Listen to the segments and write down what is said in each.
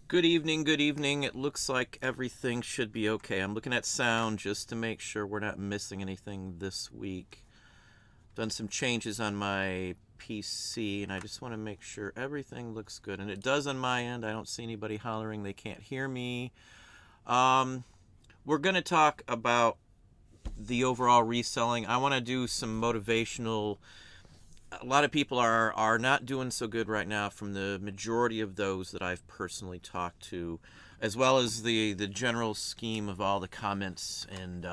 Good evening, good evening. It looks like everything should be okay. I'm looking at sound just to make sure we're not missing anything this week. Done some changes on my PC, and I just want to make sure everything looks good. And it does on my end. I don't see anybody hollering they can't hear me. Um, we're going to talk about the overall reselling. I want to do some motivational. A lot of people are not doing so good right now from the majority of those that I've personally talked to, as well as the general scheme of all the comments and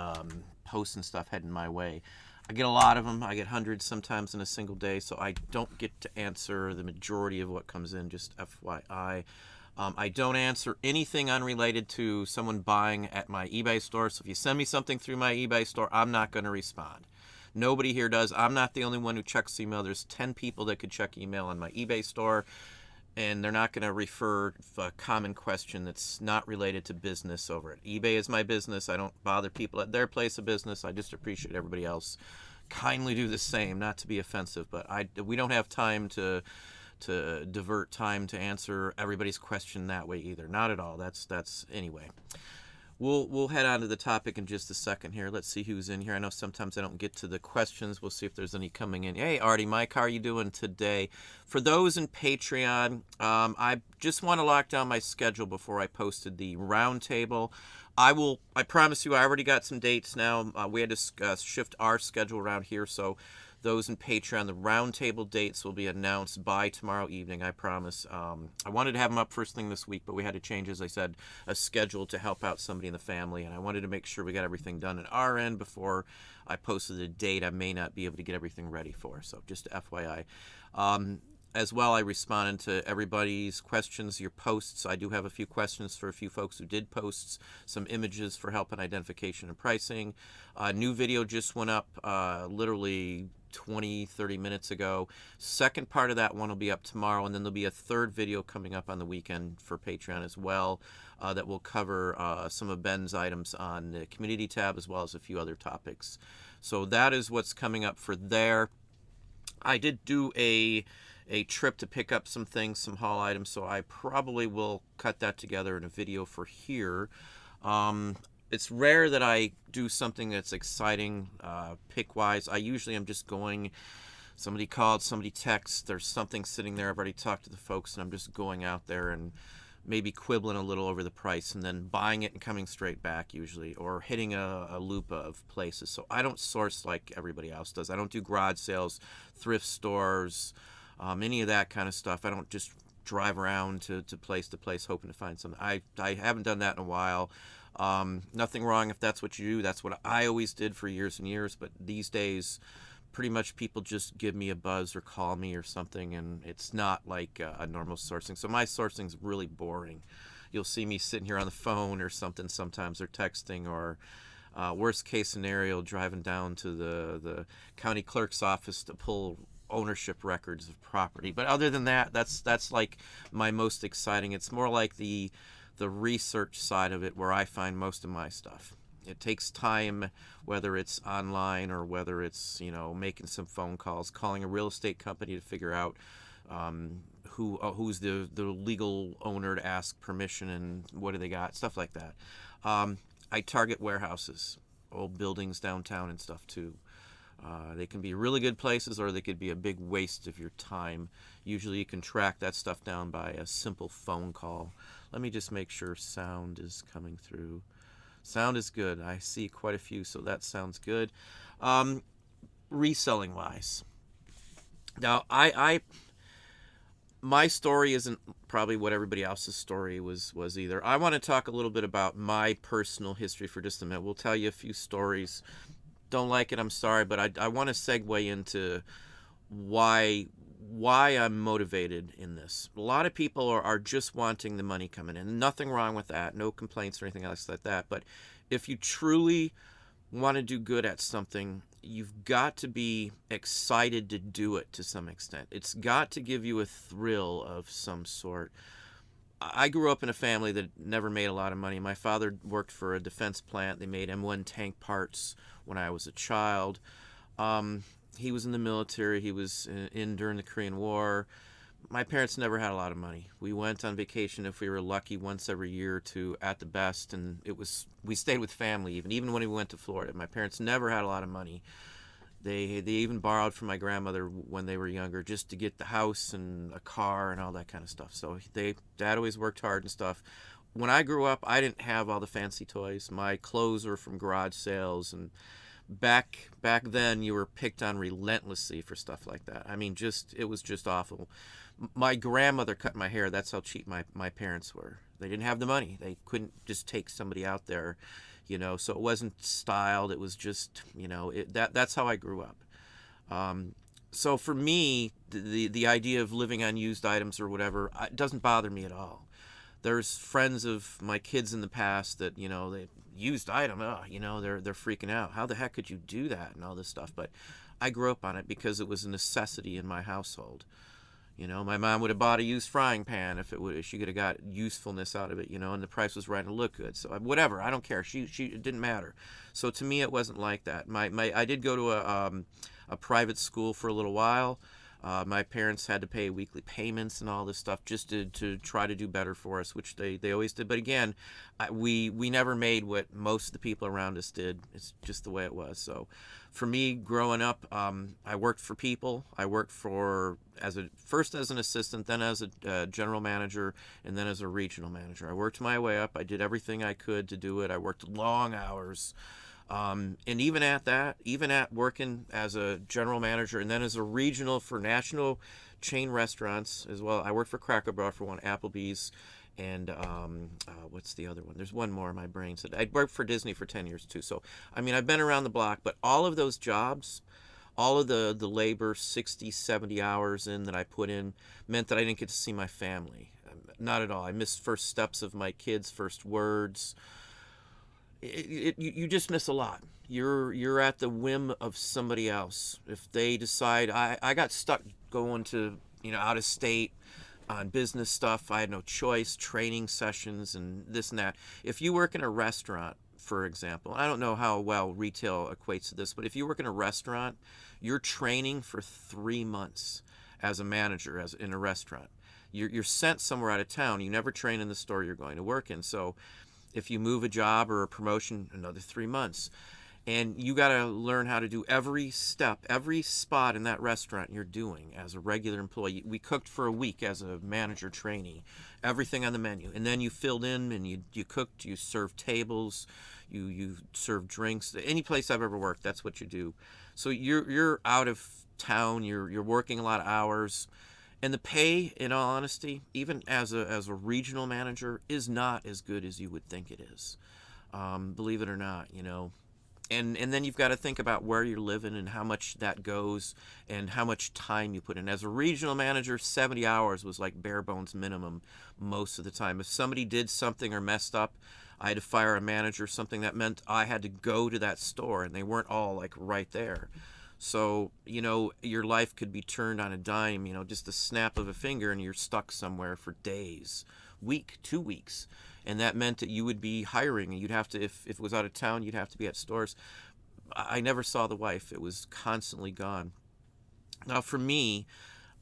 posts and stuff heading my way. I get a lot of them. I get hundreds sometimes in a single day, so I don't get to answer the majority of what comes in, just FYI. I don't answer anything unrelated to someone buying at my eBay store, so if you send me something through my eBay store, I'm not going to respond. Nobody here does. I'm not the only one who checks email. There's 10 people that could check email on my eBay store, and they're not going to refer a common question that's not related to business over it. eBay is my business. I don't bother people at their place of business. I just appreciate everybody else. Kindly do the same, not to be offensive, but we don't have time to divert time to answer everybody's question that way either. Not at all. That's anyway. We'll head on to the topic in just a second here. Let's see who's in here. I know sometimes I don't get to the questions. We'll see if there's any coming in. Hey, Artie, Mike, how are you doing today? For those in Patreon, I just want to lock down my schedule before I posted the roundtable. I promise you, I already got some dates now. We had to shift our schedule around here, so those in Patreon, the roundtable dates will be announced by tomorrow evening, I promise. I wanted to have them up first thing this week, but we had to change, as I said, a schedule to help out somebody in the family, and I wanted to make sure we got everything done at our end before I posted the date I may not be able to get everything ready for, so just FYI. As well, I responded to everybody's questions, your posts. I do have a few questions for a few folks who did posts, some images for help in identification and pricing. New video just went up literally 20-30 minutes ago. Second part of that one will be up tomorrow, and then there'll be a third video coming up on the weekend for Patreon as well that will cover some of Ben's items on the community tab as well as a few other topics. So that is what's coming up for there. I did do a trip to pick up some things, some haul items, so I probably will cut that together in a video for here. It's rare that I do something that's exciting pick-wise. I usually am just going, somebody called, somebody texted, there's something sitting there, I've already talked to the folks, and I'm just going out there and maybe quibbling a little over the price and then buying it and coming straight back usually, or hitting a loop of places. So I don't source like everybody else does. I don't do garage sales, thrift stores, any of that kind of stuff. I don't just drive around to place hoping to find something. I haven't done that in a while. Nothing wrong if that's what you do. That's what I always did for years and years, but these days pretty much people just give me a buzz or call me or something, and it's not like a normal sourcing. So my sourcing's really boring. You'll see me sitting here on the phone or something sometimes, or texting, or worst case scenario, driving down to the county clerk's office to pull ownership records of property. But other than that, that's like my most exciting. It's more like the research side of it where I find most of my stuff. It takes time, whether it's online or whether it's, making some phone calls, calling a real estate company to figure out who's the legal owner to ask permission and what do they got, stuff like that. I target warehouses, old buildings downtown and stuff too. They can be really good places, or they could be a big waste of your time. Usually you can track that stuff down by a simple phone call. Let me just make sure sound is coming through. Sound is good. I see quite a few, so that sounds good. Reselling wise. Now, my story isn't probably what everybody else's story was either. I want to talk a little bit about my personal history for just a minute. We'll tell you a few stories. Don't like it, I'm sorry, but I want to segue into why I'm motivated in this. A lot of people are just wanting the money coming in. Nothing wrong with that. No complaints or anything else like that. But if you truly want to do good at something, you've got to be excited to do it to some extent. It's got to give you a thrill of some sort. I grew up in a family that never made a lot of money. My father worked for a defense plant. They made M1 tank parts when I was a child. He was in the military. He was in during the Korean War. My parents never had a lot of money. We went on vacation if we were lucky once every year or two at the best, and we stayed with family even when we went to Florida. My parents never had a lot of money. They even borrowed from my grandmother when they were younger just to get the house and a car and all that kind of stuff. So dad always worked hard and stuff. When I grew up, I didn't have all the fancy toys. My clothes were from garage sales, and back then you were picked on relentlessly for stuff like that. I mean, it was just awful. My grandmother cut my hair. That's how cheap my parents were. They didn't have the money. They couldn't just take somebody out there, so it wasn't styled. It was just, that's how I grew up. So for me, the idea of living on used items or whatever, it doesn't bother me at all. There's friends of my kids in the past that, they used item, they're freaking out. How the heck could you do that and all this stuff? But I grew up on it because it was a necessity in my household. My mom would have bought a used frying pan if she could have got usefulness out of it, and the price was right and it looked good. So whatever, I don't care. It didn't matter. So to me, it wasn't like that. I did go to a private school for a little while. My parents had to pay weekly payments and all this stuff just to try to do better for us, which they always did. But again, we never made what most of the people around us did. It's just the way it was. So for me, growing up, I worked for people. I worked first as an assistant, then as a general manager, and then as a regional manager. I worked my way up. I did everything I could to do it. I worked long hours. And even at working as a general manager and then as a regional for national chain restaurants as well. I worked for Cracker Barrel for one, Applebee's, and what's the other one? There's one more in my brain. So I worked for Disney for 10 years too. So, I mean, I've been around the block, but all of those jobs, all of the labor, 60, 70 hours in that I put in meant that I didn't get to see my family. Not at all. I missed first steps of my kids, first words. You just miss a lot. You're at the whim of somebody else. If they decide, I got stuck going to out of state on business stuff. I had no choice, training sessions and this and that. If you work in a restaurant, for example, I don't know how well retail equates to this, but if you work in a restaurant, you're training for 3 months as a manager in a restaurant. You're sent somewhere out of town. You never train in the store you're going to work in. So if you move a job or a promotion, another 3 months. And you got to learn how to do every step, every spot in that restaurant you're doing as a regular employee. We cooked for a week as a manager trainee, everything on the menu. And then you filled in and you cooked, you served tables, you served drinks. Any place I've ever worked, that's what you do. So you're out of town, you're working a lot of hours. And the pay, in all honesty, even as a regional manager, is not as good as you would think it is. Believe it or not, And then you've got to think about where you're living and how much that goes and how much time you put in. As a regional manager, 70 hours was like bare bones minimum most of the time. If somebody did something or messed up, I had to fire a manager, something that meant I had to go to that store, and they weren't all like right there. So, your life could be turned on a dime, just a snap of a finger, and you're stuck somewhere for days, week, 2 weeks. And that meant that you would be hiring. You'd have to, if it was out of town, you'd have to be at stores. I never saw the wife. It was constantly gone. Now, for me,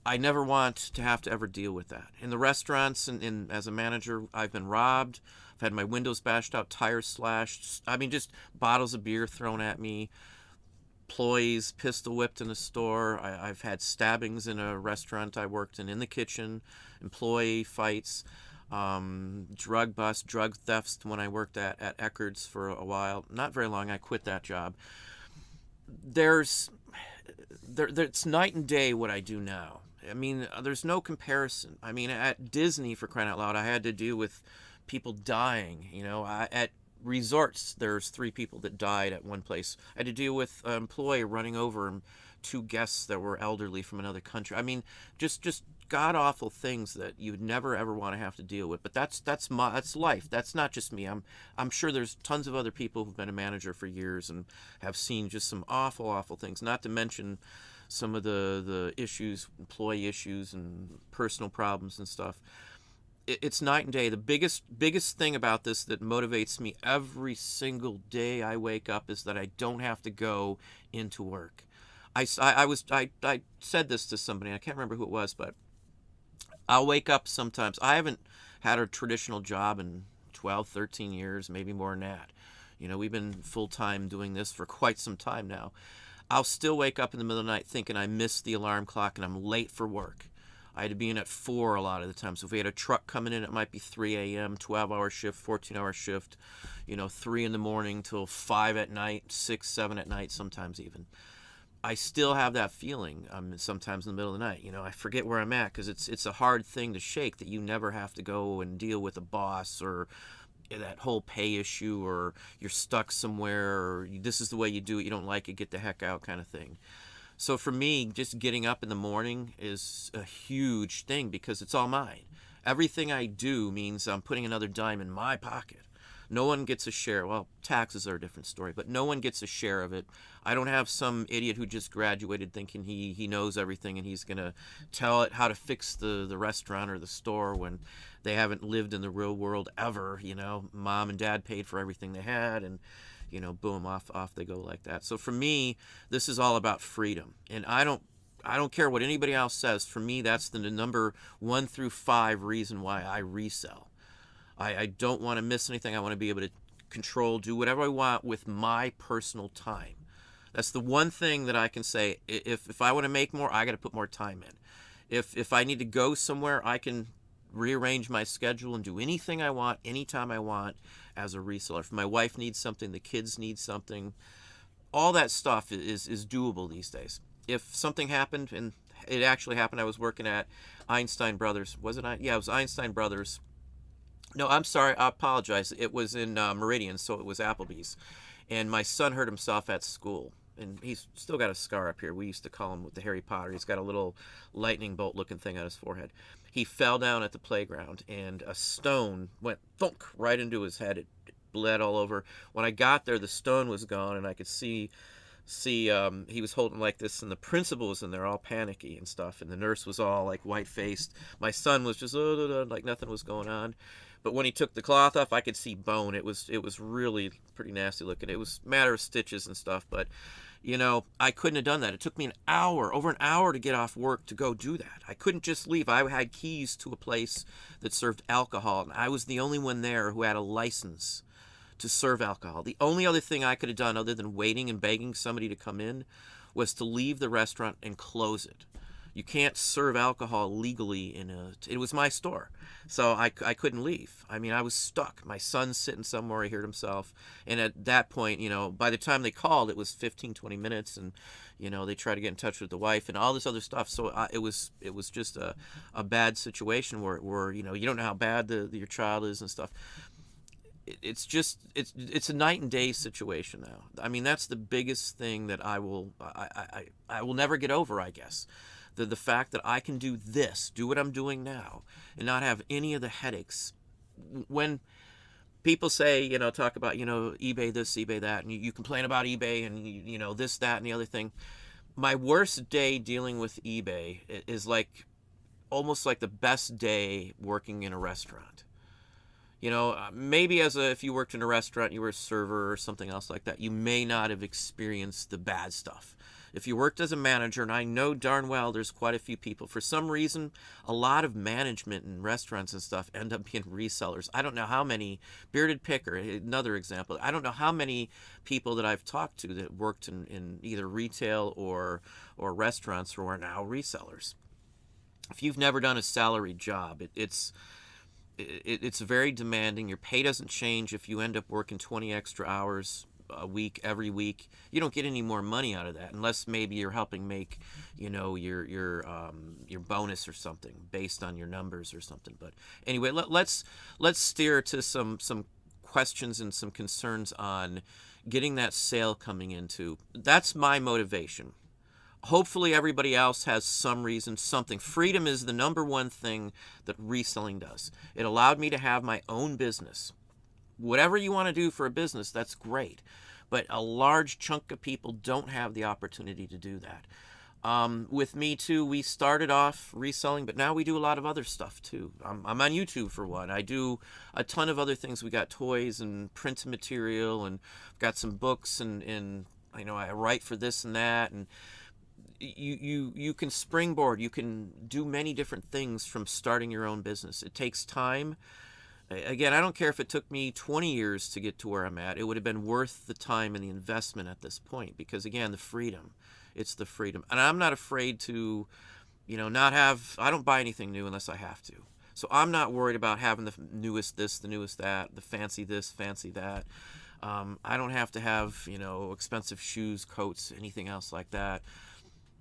I never want to have to ever deal with that. In the restaurants and as a manager, I've been robbed. I've had my windows bashed out, tires slashed. I mean, just bottles of beer thrown at me. Employees pistol whipped in a store. I've had stabbings in a restaurant I worked in the kitchen, employee fights, drug busts, drug thefts when I worked at Eckerd's for a while. Not very long. I quit that job. It's night and day what I do now. I mean, there's no comparison. I mean, at Disney, for crying out loud, I had to deal with people dying. At resorts, there's 3 people that died at one place. I had to deal with an employee running over 2 guests that were elderly from another country. I mean, just god-awful things that you'd never ever want to have to deal with. But that's life. That's not just me. I'm sure there's tons of other people who've been a manager for years and have seen just some awful things, not to mention some of the issues, employee issues and personal problems and stuff. It's night and day. The biggest thing about this that motivates me every single day I wake up is that I don't have to go into work. I said this to somebody, I can't remember who it was, but I'll wake up sometimes. I haven't had a traditional job in 12, 13 years, maybe more than that. We've been full-time doing this for quite some time now. I'll still wake up in the middle of the night thinking I missed the alarm clock and I'm late for work. I had to be in at 4 a lot of the time. So if we had a truck coming in, it might be 3 a.m., 12-hour shift, 14-hour shift, 3 in the morning till 5 at night, 6, 7 at night, sometimes even. I still have that feeling sometimes in the middle of the night. I forget where I'm at because it's a hard thing to shake that you never have to go and deal with a boss or that whole pay issue or you're stuck somewhere or this is the way you do it, you don't like it, get the heck out kind of thing. So for me, just getting up in the morning is a huge thing because it's all mine. Everything I do means I'm putting another dime in my pocket. No one gets a share. Well, taxes are a different story, but no one gets a share of it. I don't have some idiot who just graduated thinking he knows everything and he's going to tell it how to fix the restaurant or the store when they haven't lived in the real world ever. Mom and dad paid for everything they had and, boom, off they go like that. So for me, this is all about freedom. And I don't care what anybody else says. For me, that's the number 1 through 5 reason why I resell. I don't want to miss anything. I want to be able to control, do whatever I want with my personal time. That's the one thing that I can say. If I want to make more, I got to put more time in. If I need to go somewhere, I can rearrange my schedule and do anything I want, anytime I want as a reseller. If my wife needs something, the kids need something, all that stuff is doable these days. If something happened, and it actually happened, I was working at Einstein Brothers. Was it? Yeah, it was Einstein Brothers. No, I'm sorry. I apologize. It was in Meridian, so it was Applebee's. And my son hurt himself at school. And he's still got a scar up here. We used to call him with the Harry Potter. He's got a little lightning bolt looking thing on his forehead. He fell down at the playground, and a stone went thunk right into his head. It bled all over. When I got there, the stone was gone, and I could see he was holding like this, and the principal was in there all panicky and stuff, and the nurse was all like white-faced. My son was just like nothing was going on. But when he took the cloth off, I could see bone. It was really pretty nasty looking. It was a matter of stitches and stuff, but I couldn't have done that. It took me over an hour to get off work to go do that. I couldn't just leave. I had keys to a place that served alcohol, and I was the only one there who had a license to serve alcohol. The only other thing I could have done other than waiting and begging somebody to come in was to leave the restaurant and close it. You can't serve alcohol legally it was my store. So I couldn't leave. I mean, I was stuck. My son's sitting somewhere, he hurt himself. And at that point, by the time they called, it was 15, 20 minutes. And, they tried to get in touch with the wife and all this other stuff. So it was just a bad situation where you don't know how bad your child is and stuff. It's a night and day situation now. I mean, that's the biggest thing that I will never get over, I guess. The fact that I can do what I'm doing now, and not have any of the headaches. When people say, talk about, eBay this, eBay that, and you complain about eBay and, this, that, and the other thing. My worst day dealing with eBay is almost like the best day working in a restaurant. Maybe if you worked in a restaurant, you were a server or something else like that, you may not have experienced the bad stuff. If you worked as a manager, and I know darn well there's quite a few people, for some reason, a lot of management in restaurants and stuff end up being resellers. I don't know how many, Bearded Picker, another example, I don't know how many people that I've talked to that worked in either retail or restaurants who are now resellers. If you've never done a salaried job, it's very demanding. Your pay doesn't change if you end up working 20 extra hours a week every week. You don't get any more money out of that unless maybe you're helping make your bonus or something based on your numbers or something. But anyway, let's steer to some questions and some concerns on getting that sale coming into. That's my motivation. Hopefully everybody else has some reason, something. Freedom is the number one thing that reselling does. It allowed me to have my own business. Whatever you want to do for a business, that's great. But a large chunk of people don't have the opportunity to do that. With me too, we started off reselling, but now we do a lot of other stuff too. I'm on YouTube for one. I do a ton of other things. We got toys and printed material, and got some books, and I write for this and that, and you can springboard. You can do many different things from starting your own business. It takes time. Again, I don't care if it took me 20 years to get to where I'm at. It would have been worth the time and the investment at this point because, again, the freedom. It's the freedom. And I'm not afraid to, not have, I don't buy anything new unless I have to. So I'm not worried about having the newest this, the newest that, the fancy this, fancy that. I don't have to have, expensive shoes, coats, anything else like that.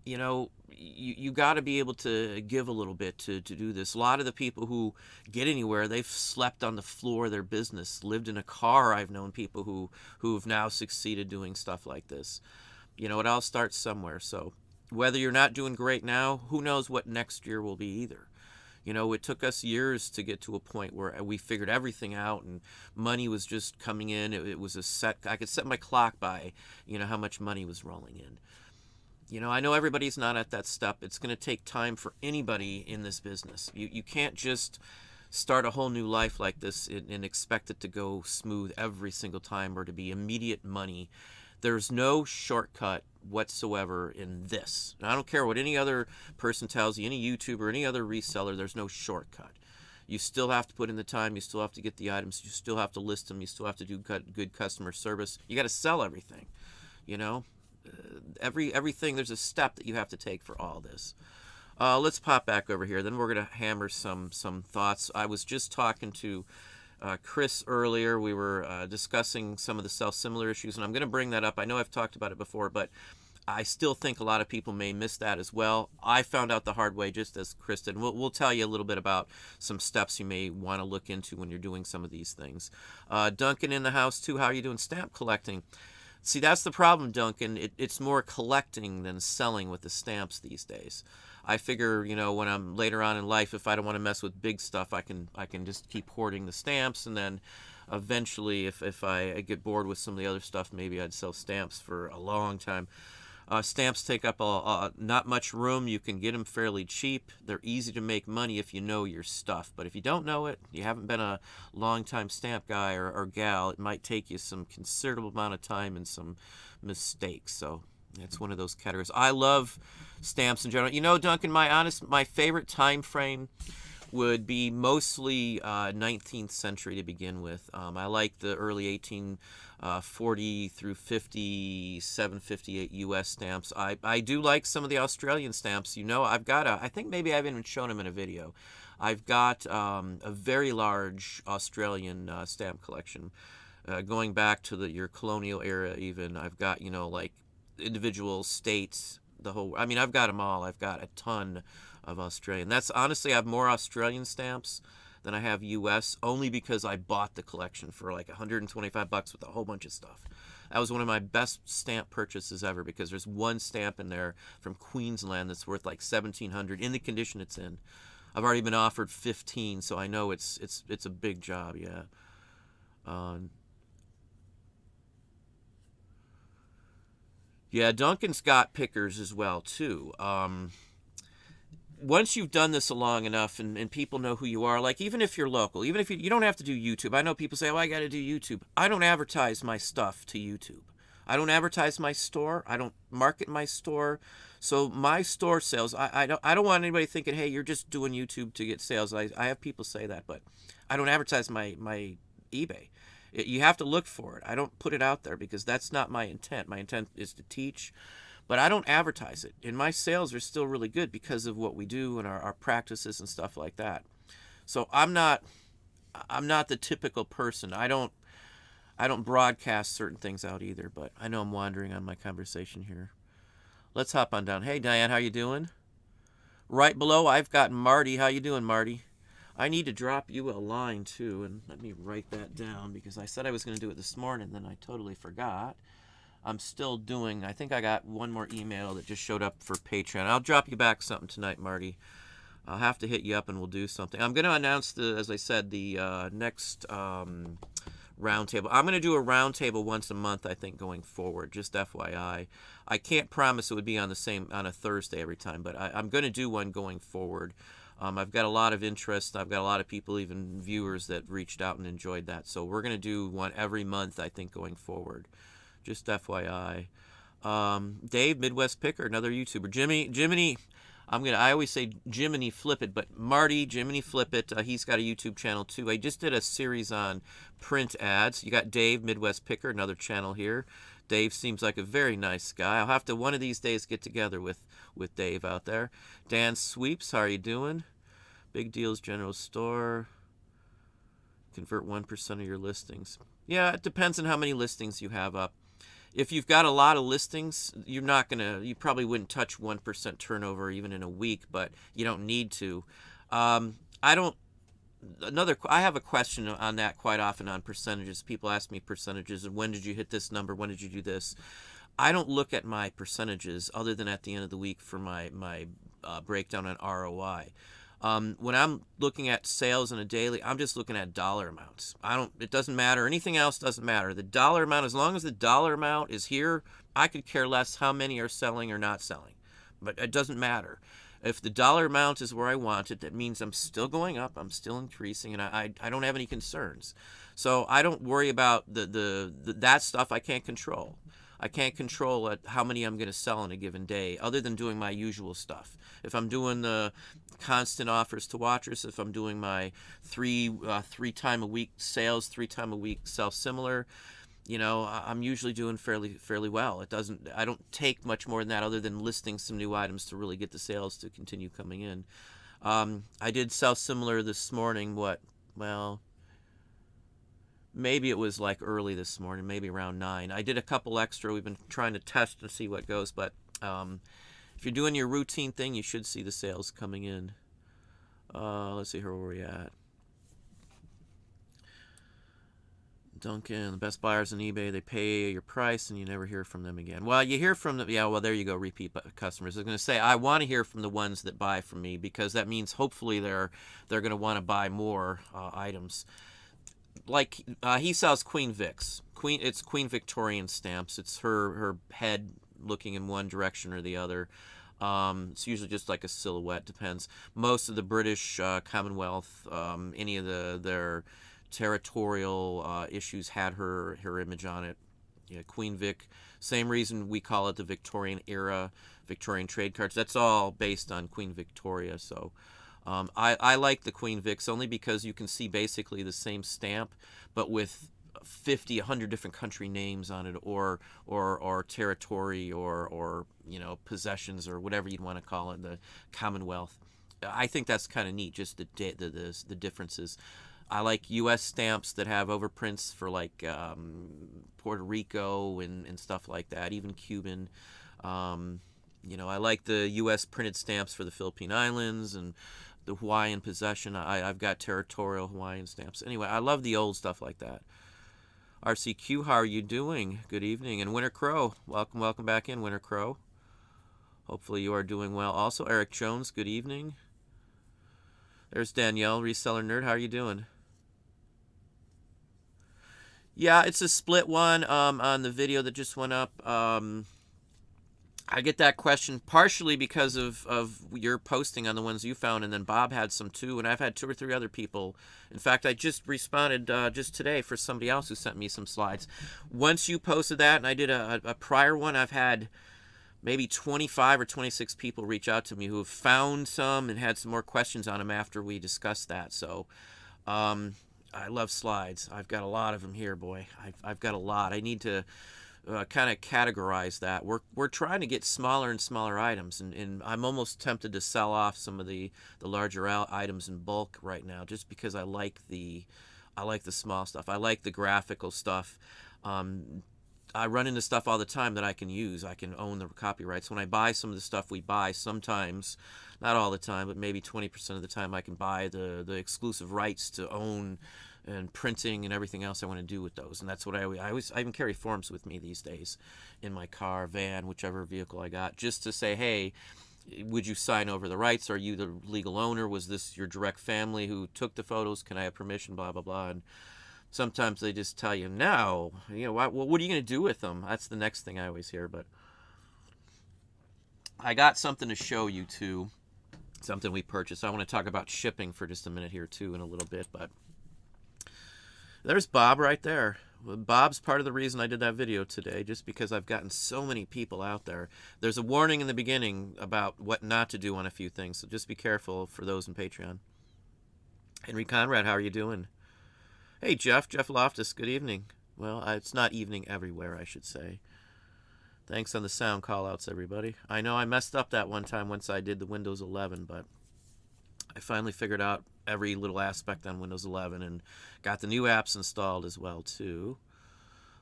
You got to be able to give a little bit to do this. A lot of the people who get anywhere, they've slept on the floor of their business, lived in a car. I've known people who've now succeeded doing stuff like this. It all starts somewhere. So whether you're not doing great now, who knows what next year will be either. It took us years to get to a point where we figured everything out and money was just coming in. It was a set. I could set my clock by, how much money was rolling in. I know everybody's not at that step. It's going to take time for anybody in this business. You can't just start a whole new life like this and expect it to go smooth every single time or to be immediate money. There's no shortcut whatsoever in this. And I don't care what any other person tells you, any YouTuber, any other reseller, there's no shortcut. You still have to put in the time. You still have to get the items. You still have to list them. You still have to do good customer service. You got to sell everything, everything, there's a step that you have to take for all this. Let's pop back over here. Then we're going to hammer some thoughts. I was just talking to Chris earlier. We were discussing some of the self-similar issues, and I'm going to bring that up. I know I've talked about it before, but I still think a lot of people may miss that as well. I found out the hard way, just as Chris did. We'll tell you a little bit about some steps you may want to look into when you're doing some of these things. Duncan in the house, too. How are you doing? Stamp collecting. See, that's the problem, Duncan. It's more collecting than selling with the stamps these days. I figure, when I'm later on in life, if I don't want to mess with big stuff, I can just keep hoarding the stamps, and then eventually, if I get bored with some of the other stuff, maybe I'd sell stamps for a long time. Stamps take up not much room. You can get them fairly cheap. They're easy to make money if you know your stuff. But if you don't know it, you haven't been a long-time stamp guy or gal, it might take you some considerable amount of time and some mistakes. So it's one of those categories. I love stamps in general. Duncan, my favorite time frame would be mostly 19th century to begin with. I like the early 1840 through 57, 58 U.S. stamps. I do like some of the Australian stamps. I've got I think maybe I've even shown them in a video. I've got a very large Australian stamp collection going back to your colonial era even. I've got, like individual states, I've got them all. I've got a ton of Australian. That's honestly, I have more Australian stamps than I have U.S. only because I bought the collection for like $125 with a whole bunch of stuff. That was one of my best stamp purchases ever because there's one stamp in there from Queensland that's worth like $1,700 in the condition it's in. I've already been offered $15, so I know it's a big job. Yeah. Yeah, Duncan's got pickers as well too. Once you've done this long enough and people know who you are, like even if you're local, even if you don't have to do YouTube. I know people say, I got to do YouTube. I don't advertise my stuff to YouTube. I don't advertise my store. I don't market my store. So my store sales, I don't want anybody thinking, hey, you're just doing YouTube to get sales. I have people say that, but I don't advertise my eBay. You have to look for it. I don't put it out there because that's not my intent. My intent is to teach, but I don't advertise it. And my sales are still really good because of what we do and our practices and stuff like that. So I'm not the typical person. I don't broadcast certain things out either, but I know I'm wandering on my conversation here. Let's hop on down. Hey, Diane, how you doing? Right below, I've got Marty. How you doing, Marty? I need to drop you a line, too, and let me write that down because I said I was going to do it this morning, then I totally forgot. I'm still doing, I think I got one more email that just showed up for Patreon. I'll drop you back something tonight, Marty. I'll have to hit you up and we'll do something. I'm going to announce, as I said, the next roundtable. I'm going to do a roundtable once a month, I think, going forward, just FYI. I can't promise it would be on a Thursday every time, but I'm going to do one going forward. I've got a lot of interest. I've got a lot of people, even viewers, that reached out and enjoyed that. So we're going to do one every month, I think, going forward. Just FYI. Dave, Midwest Picker, another YouTuber. Jiminy, I always say Jiminy Flip It, but Marty, Jiminy Flip It, he's got a YouTube channel too. I just did a series on print ads. You got Dave, Midwest Picker, another channel here. Dave seems like a very nice guy. I'll have to one of these days get together with Dave out there. Dan Sweeps, how are you doing? Big Deals General Store. Convert 1% of your listings. Yeah, it depends on how many listings you have up. If you've got a lot of listings, you probably wouldn't touch 1% turnover even in a week, but you don't need to. I have a question on that quite often on percentages. People ask me percentages and when did you hit this number? When did you do this? I don't look at my percentages other than at the end of the week for my breakdown on ROI. When I'm looking at sales in a daily, I'm just looking at dollar amounts. It doesn't matter. Anything else doesn't matter. The dollar amount, as long as the dollar amount is here, I could care less how many are selling or not selling. But it doesn't matter. If the dollar amount is where I want it, that means I'm still going up, I'm still increasing, and I don't have any concerns. So I don't worry about that stuff I can't control. I can't control how many I'm going to sell in a given day other than doing my usual stuff. If I'm doing the constant offers to watchers, if I'm doing my three time a week sales, 3 time a week sell similar, I'm usually doing fairly well. I don't take much more than that other than listing some new items to really get the sales to continue coming in. I did sell similar this morning. Maybe it was like early this morning, maybe around 9. I did a couple extra. We've been trying to test and see what goes, but if you're doing your routine thing, you should see the sales coming in. Let's see here where we're at. Duncan, the best buyers on eBay, they pay your price and you never hear from them again. Well, you hear from them. Yeah, well, there you go, repeat customers. I was going to say, I want to hear from the ones that buy from me because that means hopefully they're going to want to buy more items. Like he sells Queen Vic's. It's Queen Victorian stamps. It's her head looking in one direction or the other. It's usually just like a silhouette. Depends. Most of the British Commonwealth, any of their territorial issues had her image on it. Yeah, Queen Vic. Same reason we call it the Victorian era, Victorian trade cards. That's all based on Queen Victoria. So. I like the Queen Vic's only because you can see basically the same stamp, but with 50, 100 different country names on it, or territory, or possessions, or whatever you'd want to call it, the Commonwealth. I think that's kind of neat, just the differences. I like U.S. stamps that have overprints for like Puerto Rico and stuff like that, even Cuban. I like the U.S. printed stamps for the Philippine Islands and the Hawaiian possession. I've got territorial Hawaiian stamps. Anyway, I love the old stuff like that. RCQ, how are you doing? Good evening. And Winter Crow, welcome back in, Winter Crow. Hopefully you are doing well. Also, Eric Jones, good evening. There's Danielle, Reseller Nerd. How are you doing? Yeah, it's a split one on the video that just went up. I get that question partially because of your posting on the ones you found, and then Bob had some too, and I've had 2 or 3 other people. In fact, I just responded just today for somebody else who sent me some slides. Once you posted that, and I did a prior one, I've had maybe 25 or 26 people reach out to me who have found some and had some more questions on them after we discussed that. So I love slides. I've got a lot of them here, boy. I've got a lot. I need to kind of categorize that. We're trying to get smaller and smaller items, and I'm almost tempted to sell off some of the larger items in bulk right now, just because I like the small stuff. I like the graphical stuff. I run into stuff all the time that I can use. I can own the copyrights. When I buy some of the stuff we buy, sometimes, not all the time, but maybe 20% of the time, I can buy the exclusive rights to own and printing and everything else I want to do with those. And that's what I even carry forms with me these days in my car, van, whichever vehicle I got, just to say, hey, would you sign over the rights? Are you the legal owner? Was this your direct family who took the photos? Can I have permission? Blah, blah, blah. And sometimes they just tell you, no. What are you going to do with them? That's the next thing I always hear. But I got something to show you, too. Something we purchased. I want to talk about shipping for just a minute here, too, in a little bit. But there's Bob right there. Bob's part of the reason I did that video today, just because I've gotten so many people out there. There's a warning in the beginning about what not to do on a few things, so just be careful for those in Patreon. Henry Conrad, how are you doing? Hey, Jeff Loftus, good evening. Well, it's not evening everywhere, I should say. Thanks on the sound call-outs, everybody. I know I messed up that one time once I did the Windows 11, but I finally figured out every little aspect on Windows 11 and got the new apps installed as well, too.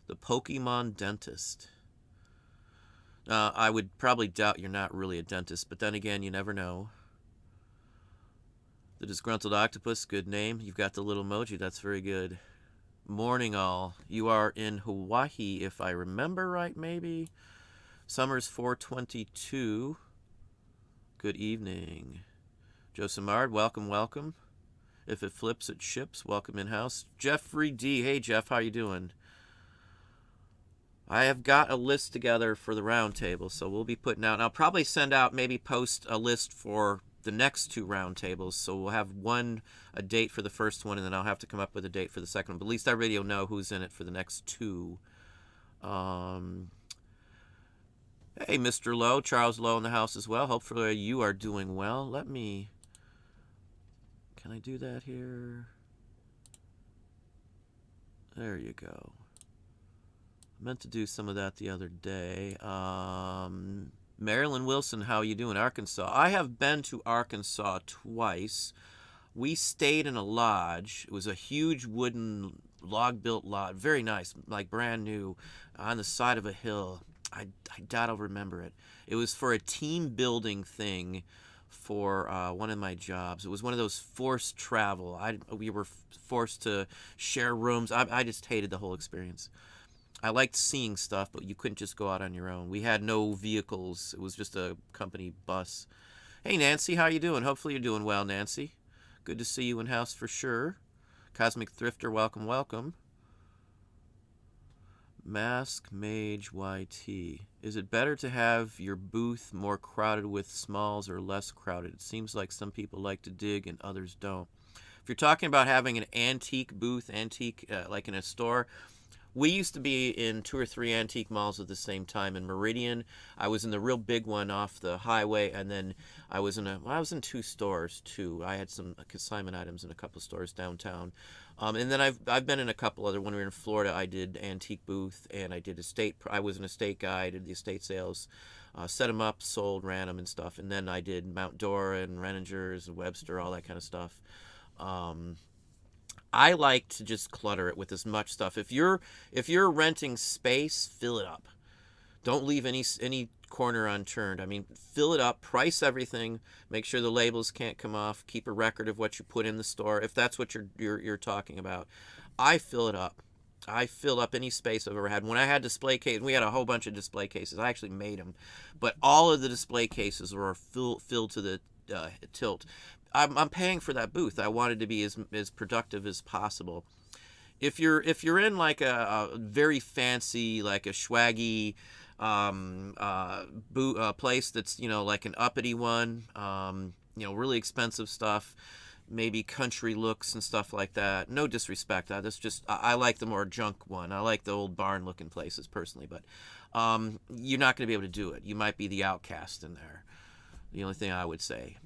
The Pokemon Dentist. I would probably doubt you're not really a dentist, but then again, you never know. The Disgruntled Octopus, good name. You've got the little emoji, that's very good. Morning all. You are in Hawaii, if I remember right, maybe. Summer's 422. Good evening. Joe Samard, welcome. If it flips, it ships. Welcome in-house. Jeffrey D. Hey, Jeff, how you doing? I have got a list together for the roundtable, so we'll be putting out, and I'll probably send out, maybe post a list for the next two roundtables, so we'll have a date for the first one, and then I'll have to come up with a date for the second one, but at least everybody will know who's in it for the next two. Hey, Mr. Lowe, Charles Lowe in the house as well. Hopefully you are doing well. Can I do that here? There you go. I meant to do some of that the other day. Marilyn Wilson, how you doing? Arkansas. I have been to Arkansas twice. We stayed in a lodge. It was a huge wooden log-built lodge. Very nice, like brand new, on the side of a hill. I doubt I'll remember it. It was for a team building thing for one of my jobs. It was one of those forced travel. We were forced to share rooms. I just hated the whole experience. I liked seeing stuff, but you couldn't just go out on your own. We had no vehicles. It was just a company bus. Hey, Nancy, how you doing? Hopefully you're doing well, Nancy. Good to see you in-house for sure. Cosmic Thrifter, welcome. Mask Mage YT. Is it better to have your booth more crowded with smalls or less crowded? It seems like some people like to dig and others don't. If you're talking about having an antique booth, like in a store, we used to be in 2 or 3 antique malls at the same time. In Meridian, I was in the real big one off the highway, and then I was in 2 stores too. I had some consignment items in a couple of stores downtown. And then I've been in a couple other. When we were in Florida, I did antique booth, and I did estate. I was an estate guy. I did the estate sales, set them up, sold, ran them, and stuff. And then I did Mount Dora and Renninger's and Webster, all that kind of stuff. I like to just clutter it with as much stuff. If you're renting space, fill it up. Don't leave any corner unturned. I mean, fill it up, price everything, make sure the labels can't come off, keep a record of what you put in the store, if that's what you're talking about. I fill it up. I fill up any space I've ever had. When I had display cases, we had a whole bunch of display cases. I actually made them, but all of the display cases were filled to the tilt. I'm paying for that booth. I wanted to be as productive as possible. If you're in like a very fancy, like a swaggy place that's, like an uppity one, really expensive stuff, maybe country looks and stuff like that. No disrespect. That's just, I like the more junk one. I like the old barn looking places personally, but you're not going to be able to do it. You might be the outcast in there. The only thing I would say,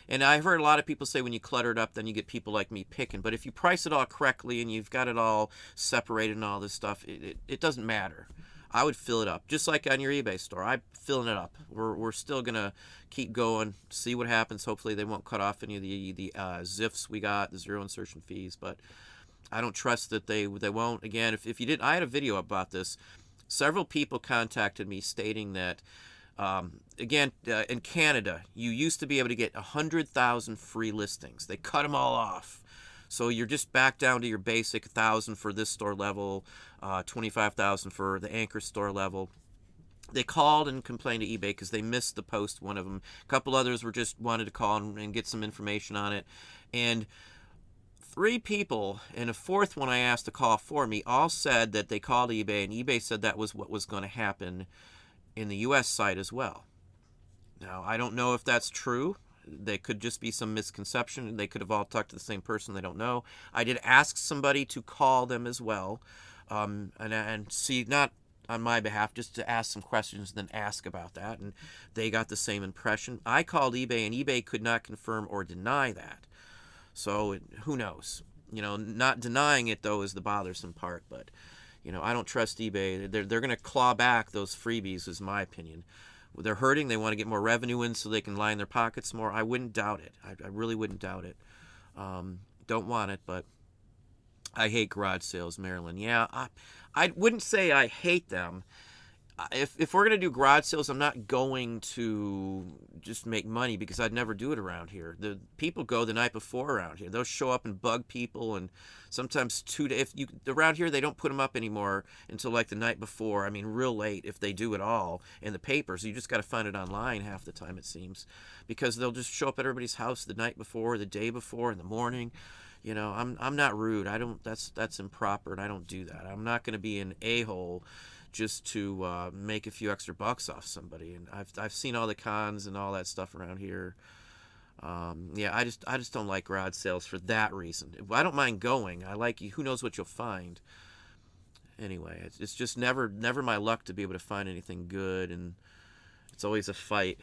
And I've heard a lot of people say when you clutter it up, then you get people like me picking. But if you price it all correctly and you've got it all separated and all this stuff, it doesn't matter. I would fill it up. Just like on your eBay store, I'm filling it up. We're still going to keep going, see what happens. Hopefully they won't cut off any of the ZIFs we got, the zero insertion fees. But I don't trust that they won't. Again, if you didn't, I had a video about this. Several people contacted me stating that in Canada, you used to be able to get 100,000 free listings. They cut them all off. So you're just back down to your basic 1,000 for this store level, 25,000 for the anchor store level. They called and complained to eBay because they missed the post, one of them. A couple others were just wanted to call and get some information on it. And 3 people, and a 4th one I asked to call for me, all said that they called eBay, and eBay said that was what was going to happen in the U.S. side as well. Now, I don't know if that's true. They could just be some misconception. They could have all talked to the same person. They don't know. I did ask somebody to call them as well, and see, not on my behalf, just to ask some questions, then ask about that, and they got the same impression. I called eBay, and eBay could not confirm or deny that. So who knows? Not denying it though is the bothersome part. But I don't trust eBay. They're going to claw back those freebies, is my opinion. They're hurting. They want to get more revenue in so they can line their pockets more. I wouldn't doubt it. I really wouldn't doubt it. Don't want it, but I hate garage sales, Maryland. Yeah, I wouldn't say I hate them. If we're going to do garage sales, I'm not going to just make money, because I'd never do it around here. The people go the night before around here. They'll show up and bug people, and sometimes around here they don't put them up anymore until like the night before. I mean, real late if they do at all in the papers. You just got to find it online half the time, it seems, because they'll just show up at everybody's house the night before, the day before, in the morning. I'm not rude. I don't. That's improper, and I don't do that. I'm not going to be an a-hole just to make a few extra bucks off somebody. And I've seen all the cons and all that stuff around here. Yeah, I just don't like garage sales for that reason. I don't mind going. I like you. Who knows what you'll find? Anyway, it's just never my luck to be able to find anything good, and it's always a fight.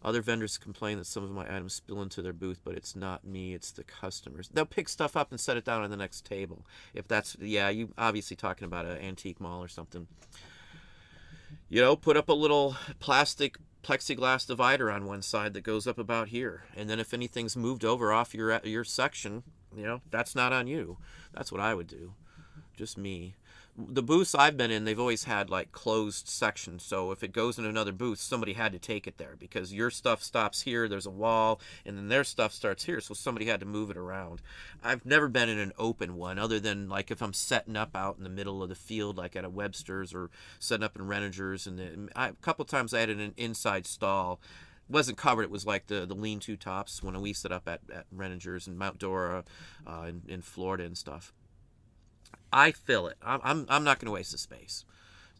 Other vendors complain that some of my items spill into their booth, but it's not me, it's the customers. They'll pick stuff up and set it down on the next table. If that's, yeah, you obviously talking about an antique mall or something. Put up a little plastic plexiglass divider on one side that goes up about here. And then if anything's moved over off your section, that's not on you. That's what I would do. Just me. The booths I've been in, they've always had like closed sections. So if it goes in another booth, somebody had to take it there, because your stuff stops here, there's a wall, and then their stuff starts here. So somebody had to move it around. I've never been in an open one, other than like if I'm setting up out in the middle of the field, like at a Webster's, or setting up in Renninger's. And a couple times I had an inside stall. It wasn't covered. It was like the lean-to tops when we set up at Renninger's and Mount Dora in Florida and stuff. I fill it. I'm not going to waste the space.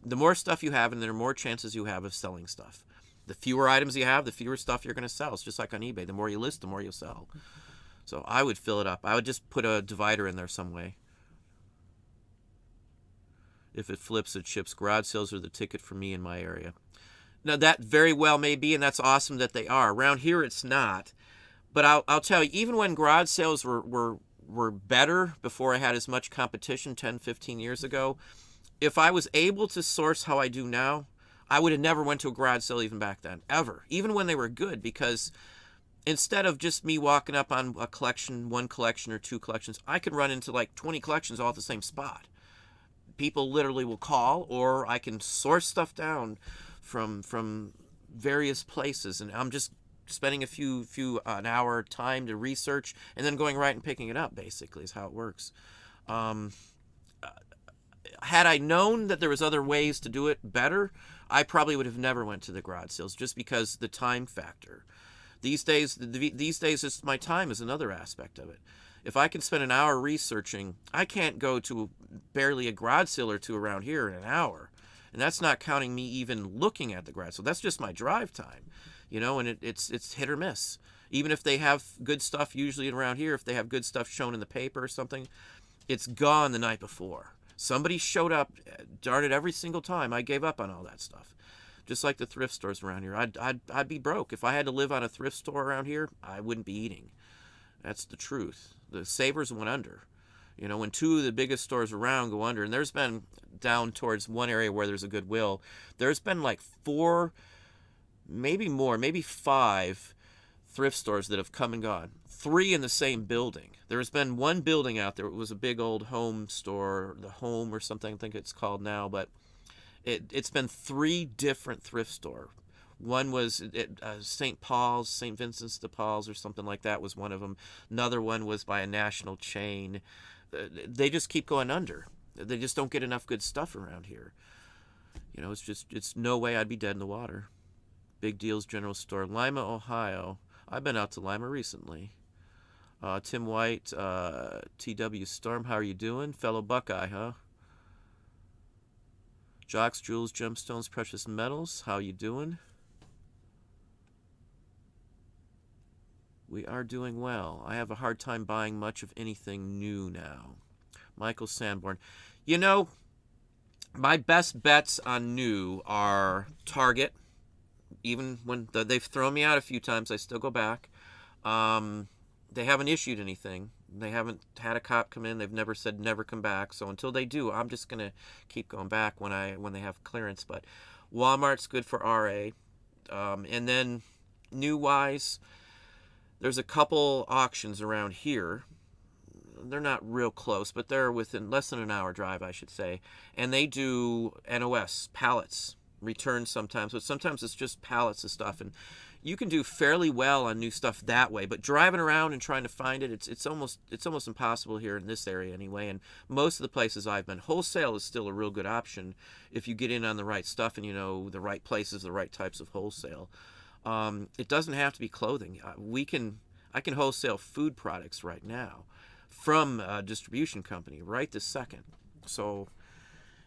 The more stuff you have, and there are more chances you have of selling stuff. The fewer items you have, the fewer stuff you're going to sell. It's just like on eBay. The more you list, the more you'll sell. So I would fill it up. I would just put a divider in there some way. If it flips, it ships. Garage sales are the ticket for me in my area. Now, that very well may be, and that's awesome that they are. Around here, it's not. But I'll tell you, even when garage sales were better, before I had as much competition 10, 15 years ago, if I was able to source how I do now, I would have never went to a garage sale even back then, ever, even when they were good, because instead of just me walking up on a collection, one collection or two collections, I could run into like 20 collections all at the same spot. People literally will call, or I can source stuff down from various places, and I'm just spending an hour time to research, and then going right and picking it up, basically, is how it works. Had I known that there was other ways to do it better, I probably would have never went to the garage sales, just because the time factor. These days, it's my time is another aspect of it. If I can spend an hour researching, I can't go to barely a garage sale or two around here in an hour. And that's not counting me even looking at the garage sale. That's just my drive time. And it's hit or miss. Even if they have good stuff, usually around here, if they have good stuff shown in the paper or something, it's gone the night before. Somebody showed up, darn it, every single time. I gave up on all that stuff. Just like the thrift stores around here. I'd be broke. If I had to live on a thrift store around here, I wouldn't be eating. That's the truth. The Savers went under. When two of the biggest stores around go under, and there's been, down towards one area where there's a Goodwill, there's been like 4, maybe more, maybe 5 thrift stores that have come and gone. 3 in the same building. There's been one building out there. It was a big old home store, the Home or something, I think it's called now, but it's been 3 different thrift store. One was St. Paul's, St. Vincent's de Paul's or something like that was one of them. Another one was by a national chain. They just keep going under. They just don't get enough good stuff around here. It's no way I'd be dead in the water. Big Deals General Store, Lima, Ohio. I've been out to Lima recently. Tim White, TW Storm, how are you doing? Fellow Buckeye, huh? Jocks, Jewels, Gemstones, Precious Metals, how you doing? We are doing well. I have a hard time buying much of anything new now. Michael Sanborn. You know, my best bets on new are Target. Even when they've thrown me out a few times, I still go back. They haven't issued anything. They haven't had a cop come in. They've never said never come back. So until they do, I'm just gonna keep going back when they have clearance. But Walmart's good for RA. And then new wise, there's a couple auctions around here. They're not real close, but they're within less than an hour drive, I should say. And they do NOS, pallets, returns sometimes, but sometimes it's just pallets of stuff. And you can do fairly well on new stuff that way, but driving around and trying to find it, it's almost impossible here in this area anyway. And most of the places I've been, wholesale is still a real good option if you get in on the right stuff and you know the right places, the right types of wholesale. It doesn't have to be clothing. I can wholesale food products right now from a distribution company right this second. So,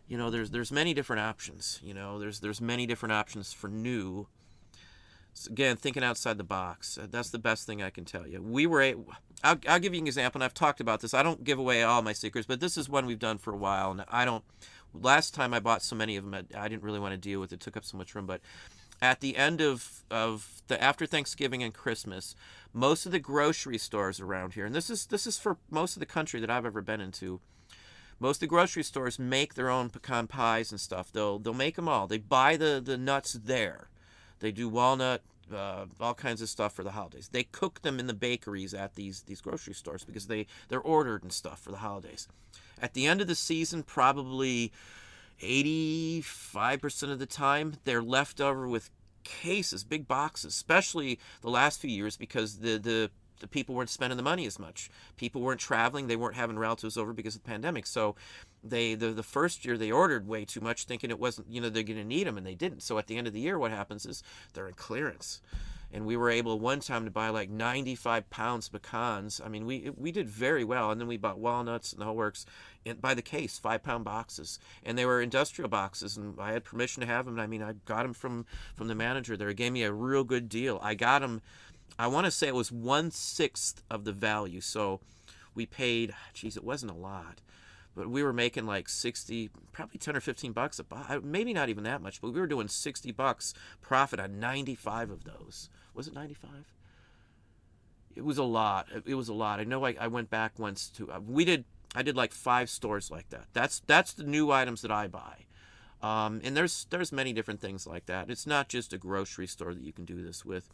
you know, there's many different options. You know, there's many different options for new. So again, thinking outside the box. That's the best thing I can tell you. I'll give you an example, and I've talked about this. I don't give away all my secrets, but this is one we've done for a while, and last time I bought so many of them, I didn't really want to deal with it. It took up so much room, but at the end of after Thanksgiving and Christmas, most of the grocery stores around here, and this is for most of the country that I've ever been into, most of the grocery stores make their own pecan pies and stuff. They'll make them all. They buy the nuts there. They do walnut, all kinds of stuff for the holidays. They cook them in the bakeries at these grocery stores because they're ordered and stuff for the holidays. At the end of the season, probably 85% of the time, they're left over with cases, big boxes, especially the last few years because the people weren't spending the money as much. People weren't traveling. They weren't having relatives over because of the pandemic. So the first year they ordered way too much thinking it wasn't, you know, they're going to need them, and they didn't. So at the end of the year, what happens is they're in clearance. And we were able one time to buy like 95 pounds of pecans. I mean, we did very well. And then we bought walnuts and the whole works by the case, 5-pound boxes. And they were industrial boxes, and I had permission to have them. I mean, I got them from the manager there. He gave me a real good deal. I got them, I want to say it was 1/6 of the value. So we paid, geez, it wasn't a lot, but we were making like 60, probably 10 or 15 bucks a box. Maybe not even that much, but we were doing 60 bucks profit on 95 of those. Was it 95? It was a lot. It was a lot. I know I went back once to, I did like 5 stores like that. That's the new items that I buy. And there's many different things like that. It's not just a grocery store that you can do this with.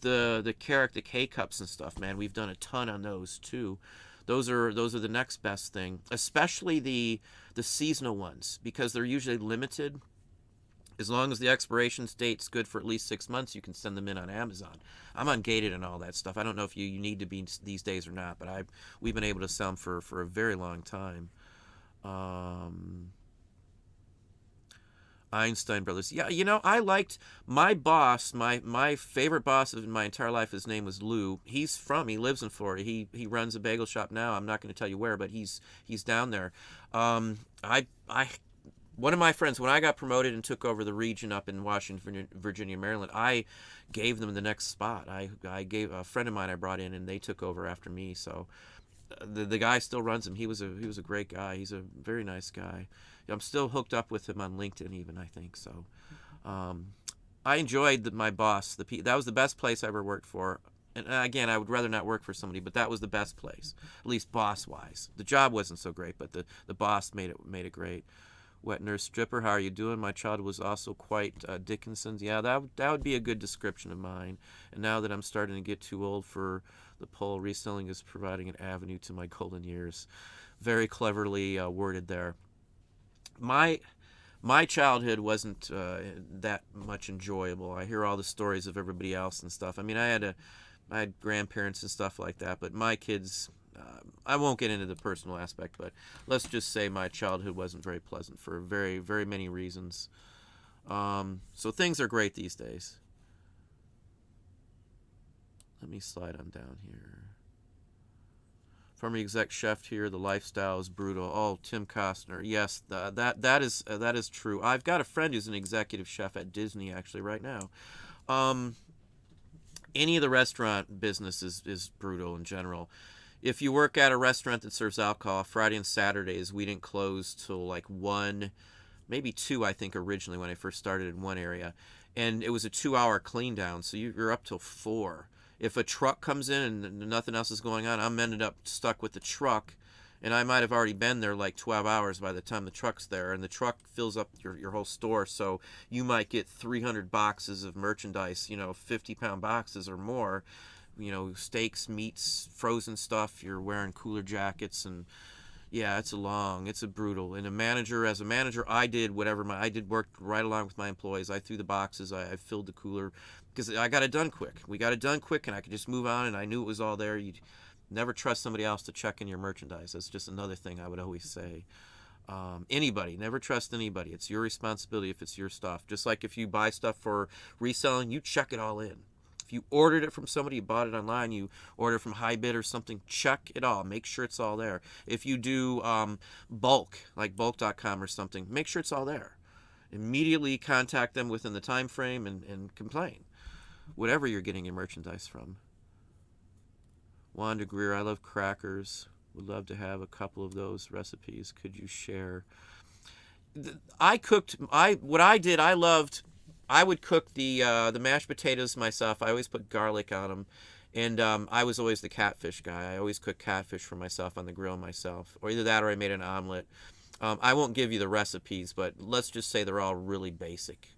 The Carrick, the K-Cups and stuff, man, we've done a ton on those too. Those are the next best thing, especially the seasonal ones, because they're usually limited. As long as the expiration date's good for at least 6 months, you can send them in on Amazon. I'm ungated and all that stuff. I don't know if you need to be these days or not, but we've been able to sell them for a very long time. Einstein Brothers. Yeah, you know, I liked my boss, my favorite boss in my entire life. His name was Lou. He lives in Florida. He runs a bagel shop now. I'm not going to tell you where, but he's down there. One of my friends, when I got promoted and took over the region up in Washington, Virginia, Maryland, I gave them the next spot. I gave a friend of mine I brought in, and they took over after me. So the guy still runs him. He was a great guy. He's a very nice guy. I'm still hooked up with him on LinkedIn even, I think. So I enjoyed my boss. That was the best place I ever worked for. And again, I would rather not work for somebody, but that was the best place, at least boss-wise. The job wasn't so great, but the boss made it great. Wet Nurse Stripper, how are you doing? My child was also quite Dickinson's. Yeah, that would be a good description of mine. And now that I'm starting to get too old for the pole, reselling is providing an avenue to my golden years. Very cleverly worded there. My childhood wasn't that much enjoyable. I hear all the stories of everybody else and stuff. I mean, I had grandparents and stuff like that, but my kids, I won't get into the personal aspect, but let's just say my childhood wasn't very pleasant for very, very many reasons. So things are great these days. Let me slide on down here. Former exec chef here, the lifestyle is brutal. Oh, Tim Costner. Yes, that is true. I've got a friend who's an executive chef at Disney actually right now. Any of the restaurant business is brutal in general. If you work at a restaurant that serves alcohol, Friday and Saturdays we didn't close till like 1, maybe 2, I think, originally when I first started in one area. And it was a 2-hour clean down, so you're up till 4. If a truck comes in and nothing else is going on, I'm ended up stuck with the truck, and I might have already been there like 12 hours by the time the truck's there, and the truck fills up your whole store. So you might get 300 boxes of merchandise, 50-pound boxes or more, steaks, meats, frozen stuff. You're wearing cooler jackets, and yeah, it's a brutal. And as a manager, I did work right along with my employees. I threw the boxes, I filled the cooler, because I got it done quick. We got it done quick, and I could just move on, and I knew it was all there. You'd never trust somebody else to check in your merchandise. That's just another thing I would always say. Never trust anybody. It's your responsibility if it's your stuff. Just like if you buy stuff for reselling, you check it all in. If you ordered it from somebody, you bought it online, you order from Hybid or something, check it all. Make sure it's all there. If you do bulk, like bulk.com or something, make sure it's all there. Immediately contact them within the time frame and complain. Whatever you're getting your merchandise from. Wanda Greer, I love crackers. Would love to have a couple of those recipes. Could you share? I would cook the mashed potatoes myself. I always put garlic on them. And I was always the catfish guy. I always cook catfish for myself on the grill myself. Or either that or I made an omelet. I won't give you the recipes, but let's just say they're all really basic.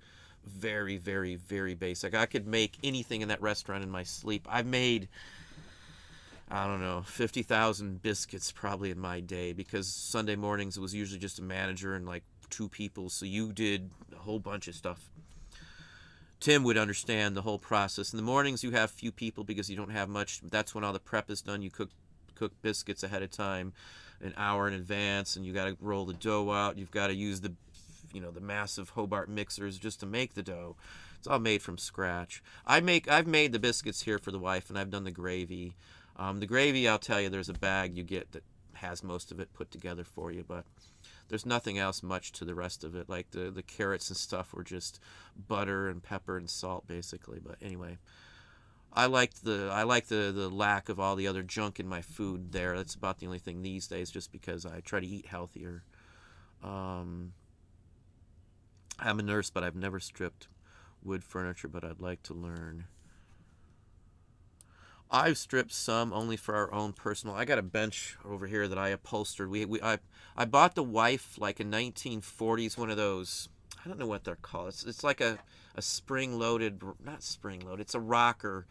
Very, very, very basic. I could make anything in that restaurant in my sleep. I've made, I don't know, 50,000 biscuits probably in my day, because Sunday mornings it was usually just a manager and like 2 people. So you did a whole bunch of stuff. Tim would understand the whole process. In the mornings you have few people because you don't have much. That's when all the prep is done. You cook biscuits ahead of time, an hour in advance, and you got to roll the dough out. You've got to use the massive Hobart mixers just to make the dough. It's all made from scratch. I've made the biscuits here for the wife, and I've done the gravy. The gravy, I'll tell you, there's a bag you get that has most of it put together for you, but there's nothing else much to the rest of it. Like the carrots and stuff were just butter and pepper and salt basically. But anyway, I like the lack of all the other junk in my food there. That's about the only thing these days, just because I try to eat healthier. I'm a nurse, but I've never stripped wood furniture, but I'd like to learn. I've stripped some only for our own personal. I got a bench over here that I upholstered. I bought the wife like a 1940s one of those. I don't know what they're called. It's like a spring-loaded, not spring-loaded. It's a rocker,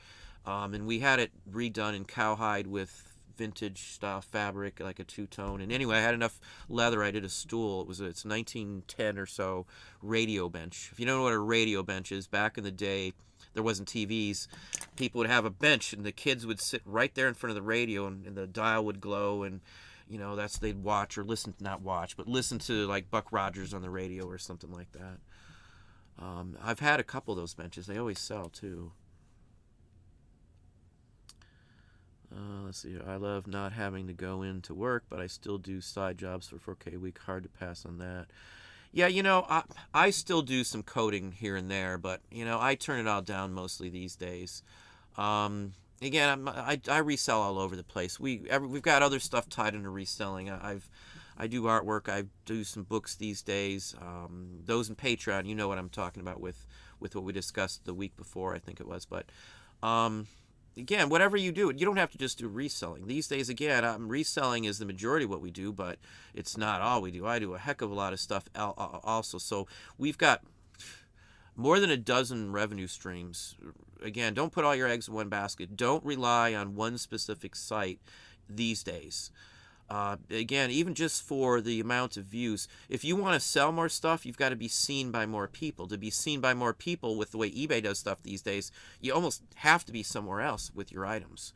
and we had it redone in cowhide with vintage style fabric, like a 2-tone. And anyway, I had enough leather. I did a stool. It's 1910 or so radio bench. If you don't know what a radio bench is, back in the day, there wasn't TVs. People would have a bench, and the kids would sit right there in front of the radio, and the dial would glow, and they'd watch or listen, not watch, but listen to like Buck Rogers on the radio or something like that. I've had a couple of those benches. They always sell too. Let's see here. I love not having to go in to work, but I still do side jobs for 4K a week. Hard to pass on that. Yeah, I still do some coding here and there, but I turn it all down mostly these days. Again, I resell all over the place. We've got other stuff tied into reselling. I do artwork. I do some books these days. Those in Patreon, you know what I'm talking about with what we discussed the week before, I think it was. But again, whatever you do, you don't have to just do reselling. These days, again, reselling is the majority of what we do, but it's not all we do. I do a heck of a lot of stuff also. So we've got more than a dozen revenue streams. Again, don't put all your eggs in one basket. Don't rely on one specific site these days. Again, even just for the amount of views, if you want to sell more stuff, you've got to be seen by more people. To be seen by more people with the way eBay does stuff these days, you almost have to be somewhere else with your items.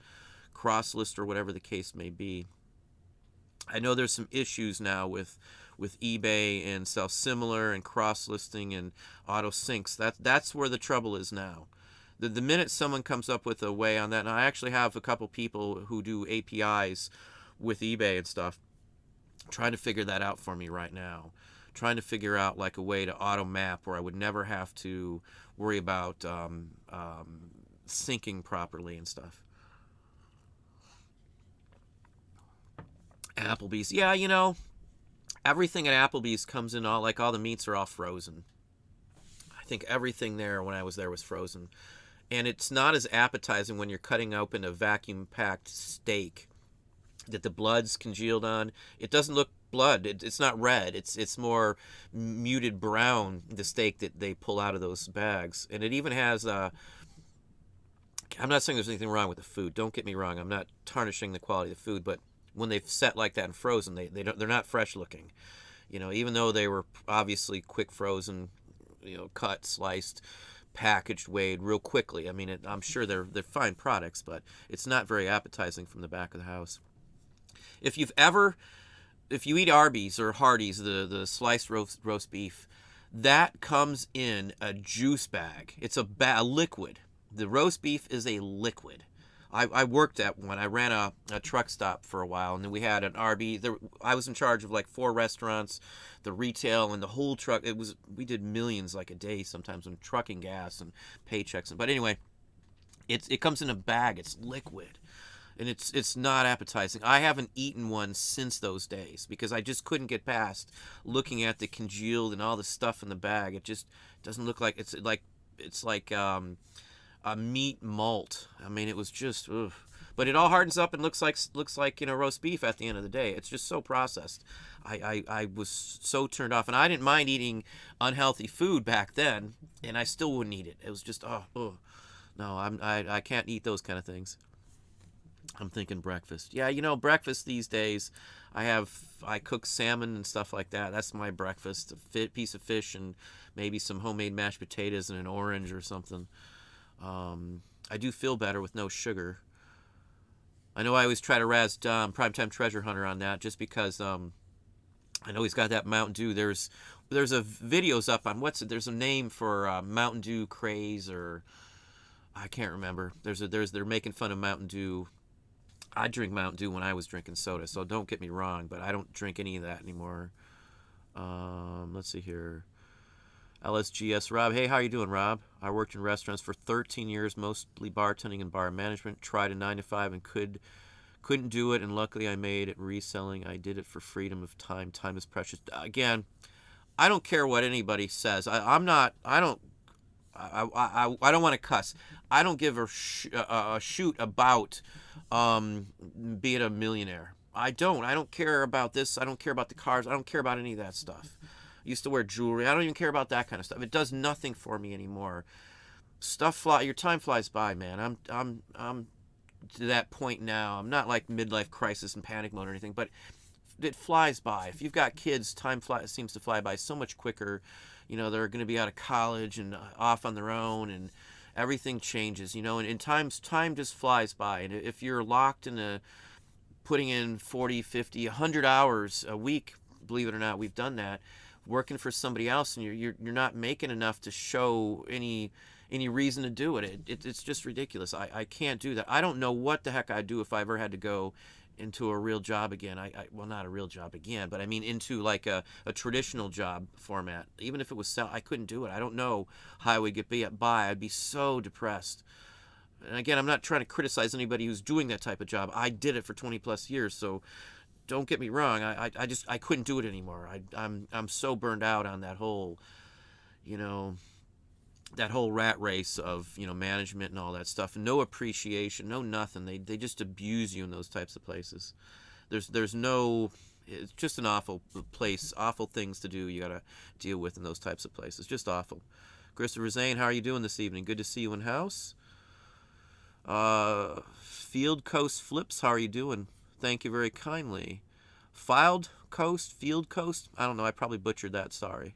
Cross-list or whatever the case may be. I know there's some issues now with eBay and self-similar and cross-listing and auto-syncs. That's where the trouble is now. The minute someone comes up with a way on that, and I actually have a couple people who do APIs with eBay and stuff, trying to figure that out for me right now. Trying to figure out like a way to auto map where I would never have to worry about syncing properly and stuff. Applebee's. Yeah, you know, everything at Applebee's comes in all the meats are all frozen. I think everything there when I was there was frozen. And it's not as appetizing when you're cutting open a vacuum-packed steak that the blood's congealed on. It doesn't look blood. It's not red. It's more muted brown, the steak that they pull out of those bags. And it even has I'm not saying there's anything wrong with the food. Don't get me wrong. I'm not tarnishing the quality of the food, but when they've set like that and frozen, they're not fresh looking. You know, even though they were obviously quick frozen, you know, cut, sliced, packaged, weighed real quickly. I mean, I'm sure they're fine products, but it's not very appetizing from the back of the house. If you eat Arby's or Hardee's, the sliced roast beef, that comes in a juice bag. It's a liquid. The roast beef is a liquid. I worked at one. I ran a truck stop for a while, and then we had an Arby's. I was in charge of like 4 restaurants, the retail, and the whole truck. We did millions like a day sometimes on trucking gas and paychecks. But anyway, it comes in a bag. It's liquid, and it's not appetizing. I haven't eaten one since those days because I just couldn't get past looking at the congealed and all the stuff in the bag. It just doesn't look like it's like a meat malt. I mean, it was just, ugh. But it all hardens up and looks like you know, roast beef at the end of the day. It's just so processed. I was so turned off, and I didn't mind eating unhealthy food back then, and I still wouldn't eat it. It was just no, I can't eat those kind of things. I'm thinking breakfast. Yeah, you know, breakfast these days, I cook salmon and stuff like that. That's my breakfast. A piece of fish and maybe some homemade mashed potatoes and an orange or something. I do feel better with no sugar. I know I always try to razz Dom, Primetime Treasure Hunter, on that just because I know he's got that Mountain Dew. There's a videos up on there's a name for Mountain Dew craze, or I can't remember. They're making fun of Mountain Dew. I drink Mountain Dew when I was drinking soda, so don't get me wrong, but I don't drink any of that anymore. Let's see here. LSGS Rob. Hey, how you doing, Rob? I worked in restaurants for 13 years, mostly bartending and bar management. Tried a 9 to 5 and couldn't do it, and luckily I made it reselling. I did it for freedom of time. Time is precious. Again, I don't care what anybody says. I don't want to cuss. I don't give a shoot about being a millionaire. I don't care about this. I don't care about the cars. I don't care about any of that stuff. I used to wear jewelry. I don't even care about that kind of stuff. It does nothing for me anymore. Your time flies by, man. I'm to that point now. I'm not like midlife crisis and panic mode or anything, but it flies by. If you've got kids, time seems to fly by so much quicker. You know, they're going to be out of college and off on their own, and everything changes, you know, and time just flies by. And if you're locked in putting in 40, 50, 100 hours a week, believe it or not, we've done that, working for somebody else, and you're not making enough to show any reason to do it. It's just ridiculous. I can't do that. I don't know what the heck I'd do if I ever had to go into a real job again. Well, not a real job again, but I mean into like a traditional job format. Even if it was I couldn't do it. I don't know how I would get by. I'd be so depressed. And again, I'm not trying to criticize anybody who's doing that type of job. I did it for 20 plus years, so don't get me wrong. I couldn't do it anymore. I'm so burned out on that whole, you know, that whole rat race of, you know, management and all that stuff. No appreciation, no nothing. They just abuse you in those types of places. There's no. It's just an awful place. Awful things to do. You gotta deal with in those types of places. Just awful. Christopher Zane, how are you doing this evening? Good to see you in house. Field Coast Flips, how are you doing? Thank you very kindly. Field Coast? I don't know. I probably butchered that. Sorry.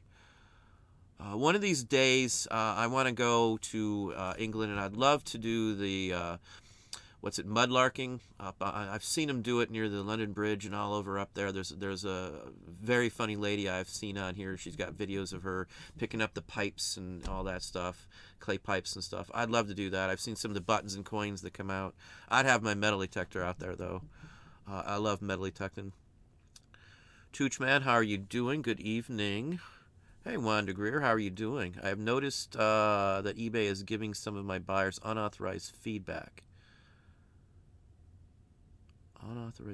One of these days, I want to go to England, and I'd love to do the, mudlarking. I've seen them do it near the London Bridge and all over up there. There's a very funny lady I've seen on here. She's got videos of her picking up the pipes and all that stuff, clay pipes and stuff. I'd love to do that. I've seen some of the buttons and coins that come out. I'd have my metal detector out there, though. I love metal detecting. Tooch Man, how are you doing? Good evening. Hey, Wanda Greer, how are you doing? I have noticed that eBay is giving some of my buyers unauthorized feedback.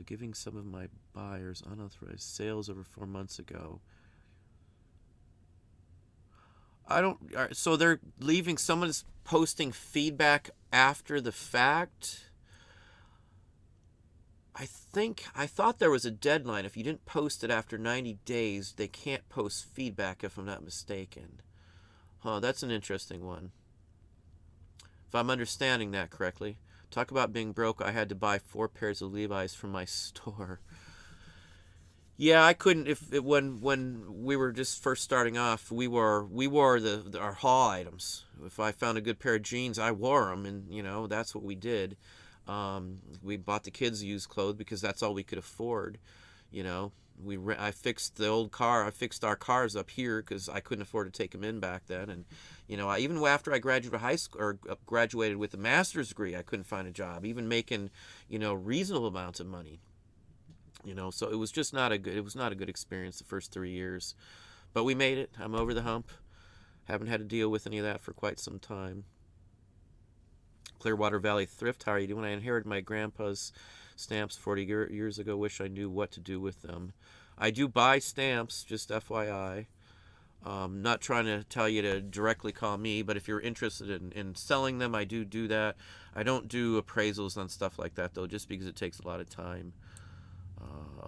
Giving some of my buyers unauthorized sales over 4 months ago. I don't. So they're leaving. Someone is posting feedback after the fact. I thought there was a deadline. If you didn't post it after 90 days, they can't post feedback, if I'm not mistaken. Huh, that's an interesting one. If I'm understanding that correctly. Talk about being broke. I had to buy 4 pairs of Levi's from my store. Yeah, I couldn't. When we were just first starting off, we wore our haul items. If I found a good pair of jeans, I wore them, and that's what we did. We bought the kids used clothes because that's all we could afford. I fixed the old car. I fixed our cars up here because I couldn't afford to take them in back then. And even after I graduated high school or graduated with a master's degree, I couldn't find a job, even making reasonable amounts of money. So it was just not a good experience the first 3 years, but we made it. I'm over the hump. Haven't had to deal with any of that for quite some time. Clearwater Valley Thrift, how are you doing? I inherited my grandpa's stamps 40 years ago. Wish I knew what to do with them. I do buy stamps, just FYI. Not trying to tell you to directly call me, but if you're interested in selling them, I do that. I don't do appraisals on stuff like that, though, just because it takes a lot of time.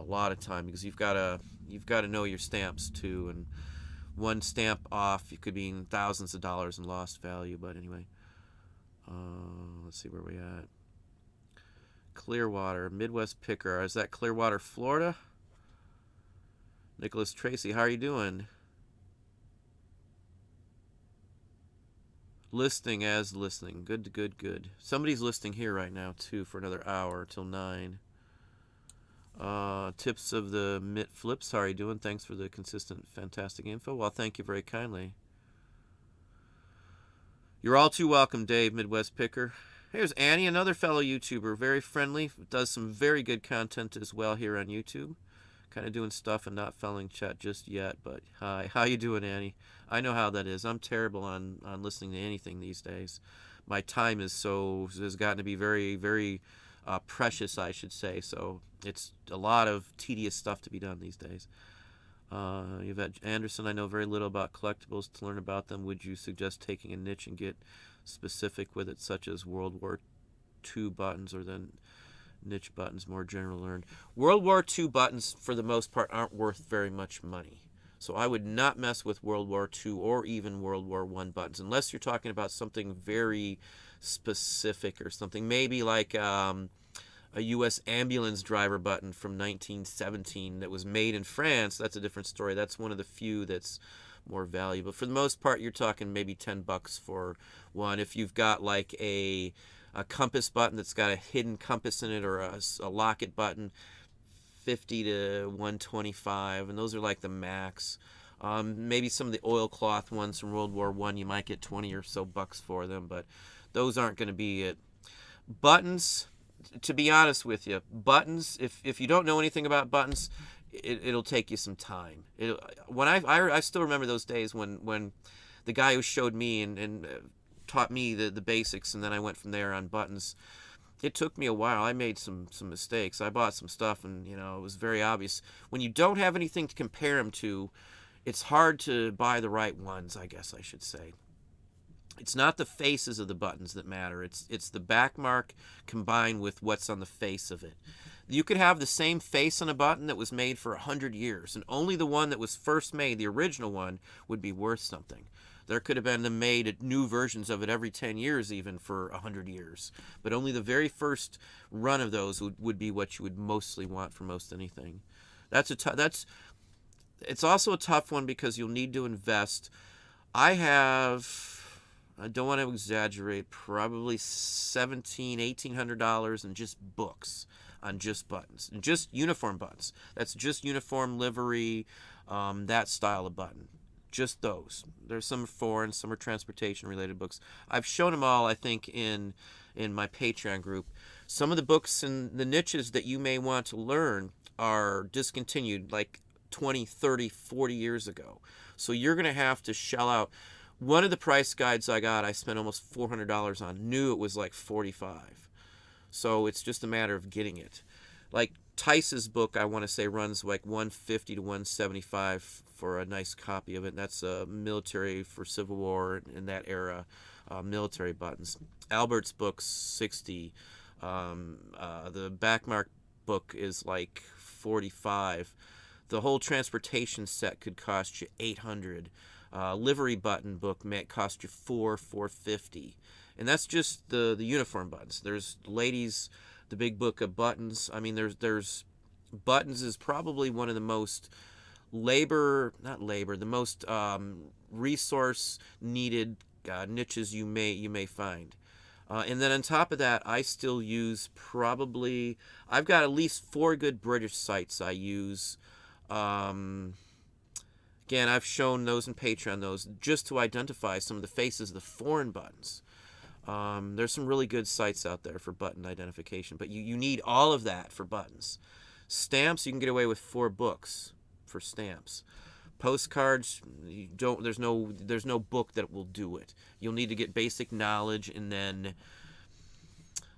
Because you've got to know your stamps too, and one stamp off, it could mean thousands of dollars in lost value. But anyway, let's see where we at. Clearwater, Midwest Picker. Is that Clearwater, Florida? Nicholas Tracy, how are you doing? Listening. Good. Somebody's listening here right now too for another hour till 9. Tips of the Mitt Flips. How are you doing? Thanks for the consistent, fantastic info. Well, thank you very kindly. You're all too welcome, Dave, Midwest Picker. Here's Annie, another fellow YouTuber, very friendly, does some very good content as well here on YouTube. Kind of doing stuff and not following chat just yet, but hi. How you doing, Annie? I know how that is. I'm terrible on listening to anything these days. My time has gotten to be very, very precious, I should say. So it's a lot of tedious stuff to be done these days. Yvette Anderson, I know very little about collectibles. To learn about them, would you suggest taking a niche and get specific with it, such as World War II buttons, or then niche buttons more general learned? World War II buttons, for the most part, aren't worth very much money. So I would not mess with World War II or even World War I buttons, unless you're talking about something very specific or something. Maybe like a U.S. ambulance driver button from 1917 that was made in France. That's a different story. That's one of the few that's more valuable. For the most part, you're talking maybe $10 for one. If you've got like a compass button that's got a hidden compass in it, or a locket button, 50 to 125, and those are like the max. Maybe some of the oilcloth ones from World War I, you might get 20 or so bucks for them, but those aren't going to be it. Buttons, to be honest with you, buttons, if you don't know anything about buttons, it'll take you some time. I still remember those days when the guy who showed me and taught me the basics, and then I went from there on buttons. It took me a while. I made some mistakes. I bought some stuff, and it was very obvious. When you don't have anything to compare them to, it's hard to buy the right ones, I guess I should say. It's not the faces of the buttons that matter. It's the back mark combined with what's on the face of it. You could have the same face on a button that was made for 100 years, and only the one that was first made, the original one, would be worth something. There could have been made new versions of it every 10 years, even for 100 years. But only the very first run of those would be what you would mostly want for most anything. It's also a tough one because you'll need to invest. I don't want to exaggerate, probably $1,700-$1,800 in just books on just buttons, and just uniform buttons. That's just uniform livery, that style of button. Just those. There's some foreign, some are transportation related books. I've shown them all, I think, in my Patreon group. Some of the books and the niches that you may want to learn are discontinued, like 20, 30, 40 years ago. So you're going to have to shell out. One of the price guides I got, I spent almost $400 on. Knew it was like $45. So it's just a matter of getting it. Like Tice's book, I want to say runs like $150 to $175 for a nice copy of it. And that's military for Civil War in that era, military buttons. Albert's book's $60. The Backmark book is like $45. The whole transportation set could cost you $800. Livery button book may cost you $450. And that's just the uniform buttons. There's ladies, the big book of buttons. I mean, there's buttons is probably one of the most the most resource needed niches you may find. And then on top of that, I still use I've got at least 4 good British sites I use. Again, I've shown those in Patreon, those just to identify some of the faces of the foreign buttons. There's some really good sites out there for button identification, but you need all of that for buttons. Stamps, you can get away with 4 books for stamps. Postcards, there's no book that will do it. You'll need to get basic knowledge, and then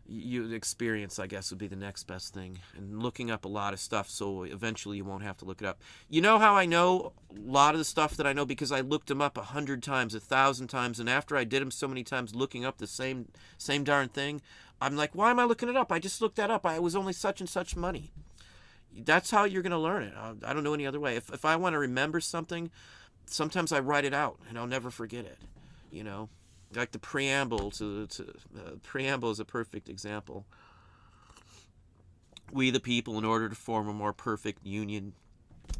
experience, I guess, would be the next best thing. And looking up a lot of stuff, so eventually you won't have to look it up. You know how I know a lot of the stuff that I know? Because I looked them up 100 times, 1,000 times, and after I did them so many times looking up the same darn thing, I'm like, why am I looking it up? I just looked that up. I was only such and such money. That's how you're going to learn it. I don't know any other way. If I want to remember something, sometimes I write it out, and I'll never forget it, you know? Like the preamble preamble is a perfect example. We the people, in order to form a more perfect union.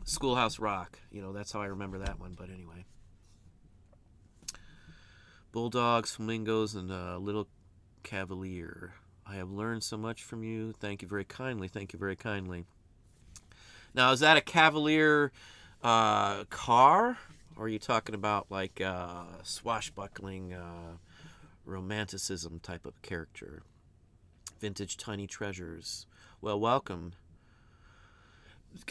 Schoolhouse Rock, that's how I remember that one. But anyway, bulldogs, flamingos, and little cavalier. I have learned so much from you. Thank you very kindly. Thank you very kindly. Now, is that a cavalier car? Or are you talking about like swashbuckling romanticism type of character? Vintage tiny treasures. Well, welcome.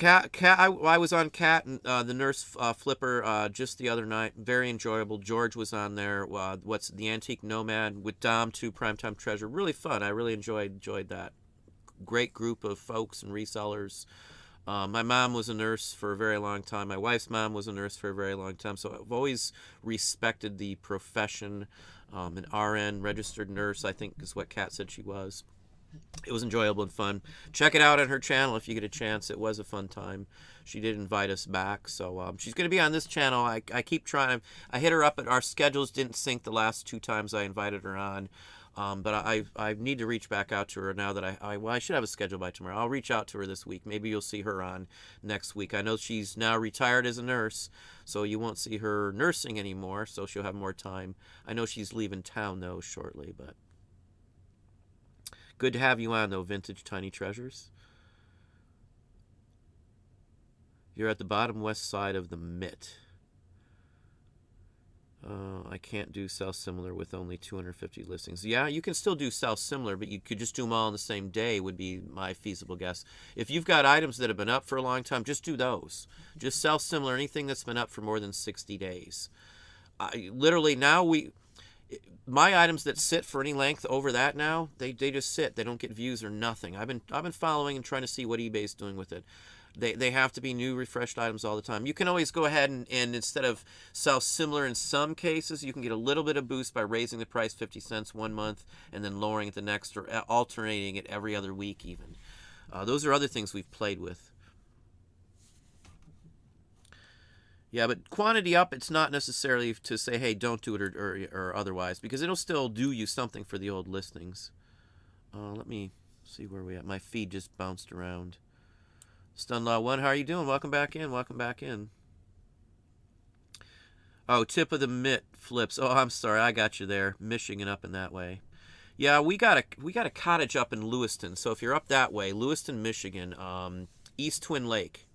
I was on Cat and the Nurse Flipper just the other night. Very enjoyable. George was on there. What's the Antique Nomad with Dom 2 Primetime Treasure. Really fun. I really enjoyed that. Great group of folks and resellers. My mom was a nurse for a very long time. My wife's mom was a nurse for a very long time. So I've always respected the profession. An RN, registered nurse, I think is what Kat said she was. It was enjoyable and fun. Check it out on her channel if you get a chance. It was a fun time. She did invite us back. So she's going to be on this channel. I keep trying. I hit her up, but our schedules didn't sync the last 2 times I invited her on. But I need to reach back out to her now that I should have a schedule by tomorrow. I'll reach out to her this week. Maybe you'll see her on next week. I know she's now retired as a nurse, so you won't see her nursing anymore, so she'll have more time. I know she's leaving town, though, shortly, but good to have you on, though, Vintage Tiny Treasures. You're at the bottom west side of the Mitt. I can't do sell-similar with only 250 listings. Yeah, you can still do sell-similar, but you could just do them all on the same day would be my feasible guess. If you've got items that have been up for a long time, just do those. Just sell-similar, anything that's been up for more than 60 days. Literally, now my items that sit for any length over that now, they just sit. They don't get views or nothing. I've been following and trying to see what eBay's doing with it. They have to be new, refreshed items all the time. You can always go ahead and instead of sell similar in some cases, you can get a little bit of boost by raising the price 50 cents 1 month and then lowering it the next, or alternating it every other week even. Those are other things we've played with. Yeah, but quantity up, it's not necessarily to say, hey, don't do it or otherwise, because it'll still do you something for the old listings. Let me see where we at. My feed just bounced around. Stunlaw 1, how are you doing? Welcome back in. Welcome back in. Oh, tip of the mitt flips. Oh, I'm sorry. I got you there. Michigan up in that way. Yeah, we got a cottage up in Lewiston. So if you're up that way, Lewiston, Michigan, East Twin Lake.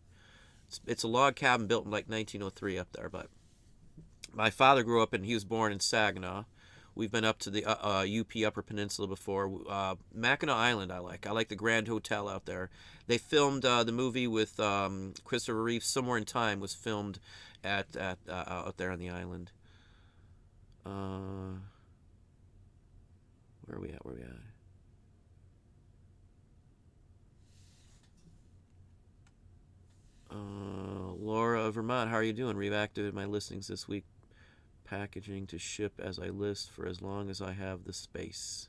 It's a log cabin built in like 1903 up there. But my father grew up he was born in Saginaw, We've been up to the UP Upper Peninsula before. Mackinac Island I like. I like the Grand Hotel out there. They filmed the movie with Christopher Reeve, Somewhere in Time, was filmed at out there on the island. Where are we at? Where are we at? Laura, Vermont, how are you doing? Reactivated my listings this week. Packaging to ship as I list for as long as I have the space.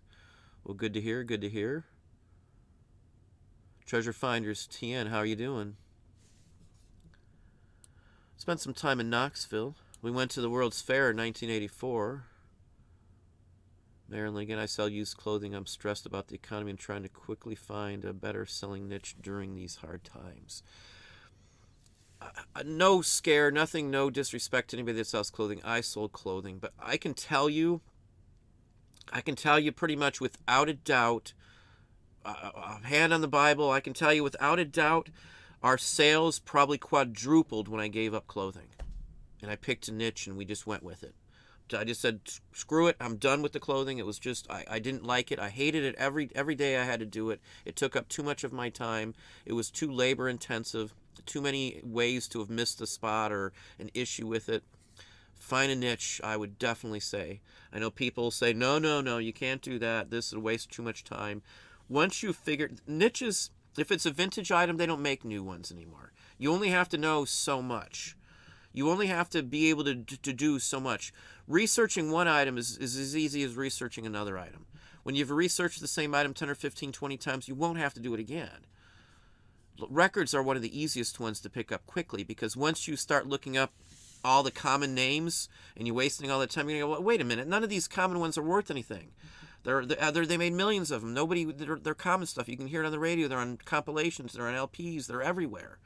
Well, good to hear. Good to hear. Treasure Finders TN, how are you doing? Spent some time in Knoxville. We went to the World's Fair in 1984. Marilyn, again, I sell used clothing. I'm stressed about the economy and trying to quickly find a better selling niche during these hard times. No scare, nothing, no disrespect to anybody that sells clothing. I sold clothing, but I can tell you pretty much without a doubt, hand on the Bible, I can tell you without a doubt, our sales probably quadrupled when I gave up clothing. And I picked a niche and we just went with it. I just said, screw it, I'm done with the clothing. It was just, I didn't like it. I hated it every day I had to do it. It took up too much of my time. It was too labor intensive. Too many ways to have missed a spot or an issue with it. Find a niche, I would definitely say. I know people say, no, you can't do that. This will waste too much time. Once you figure, niches, if it's a vintage item, they don't make new ones anymore. You only have to know so much. You only have to be able to do so much. Researching one item is as easy as researching another item. When you've researched the same item 10 or 15, 20 times, you won't have to do it again. Records are one of the easiest ones to pick up quickly because once you start looking up all the common names and you're wasting all that time, you're going to go, wait a minute, none of these common ones are worth anything. They made millions of them. They're common stuff. You can hear it on the radio. They're on compilations. They're on LPs. They're everywhere.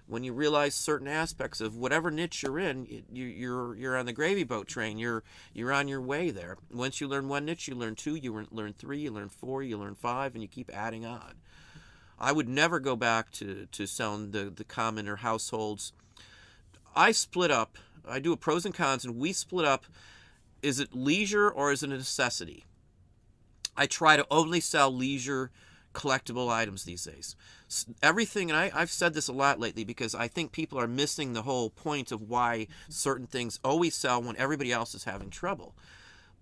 When you realize certain aspects of whatever niche you're in, you're on the gravy boat train. You're on your way there. Once you learn one niche, you learn two, you learn three, you learn four, you learn five, and you keep adding on. I would never go back to selling the common or households. I split up. I do a pros and cons, and we split up. Is it leisure or is it a necessity? I try to only sell leisure collectible items these days. Everything, and I've said this a lot lately because I think people are missing the whole point of why certain things always sell when everybody else is having trouble.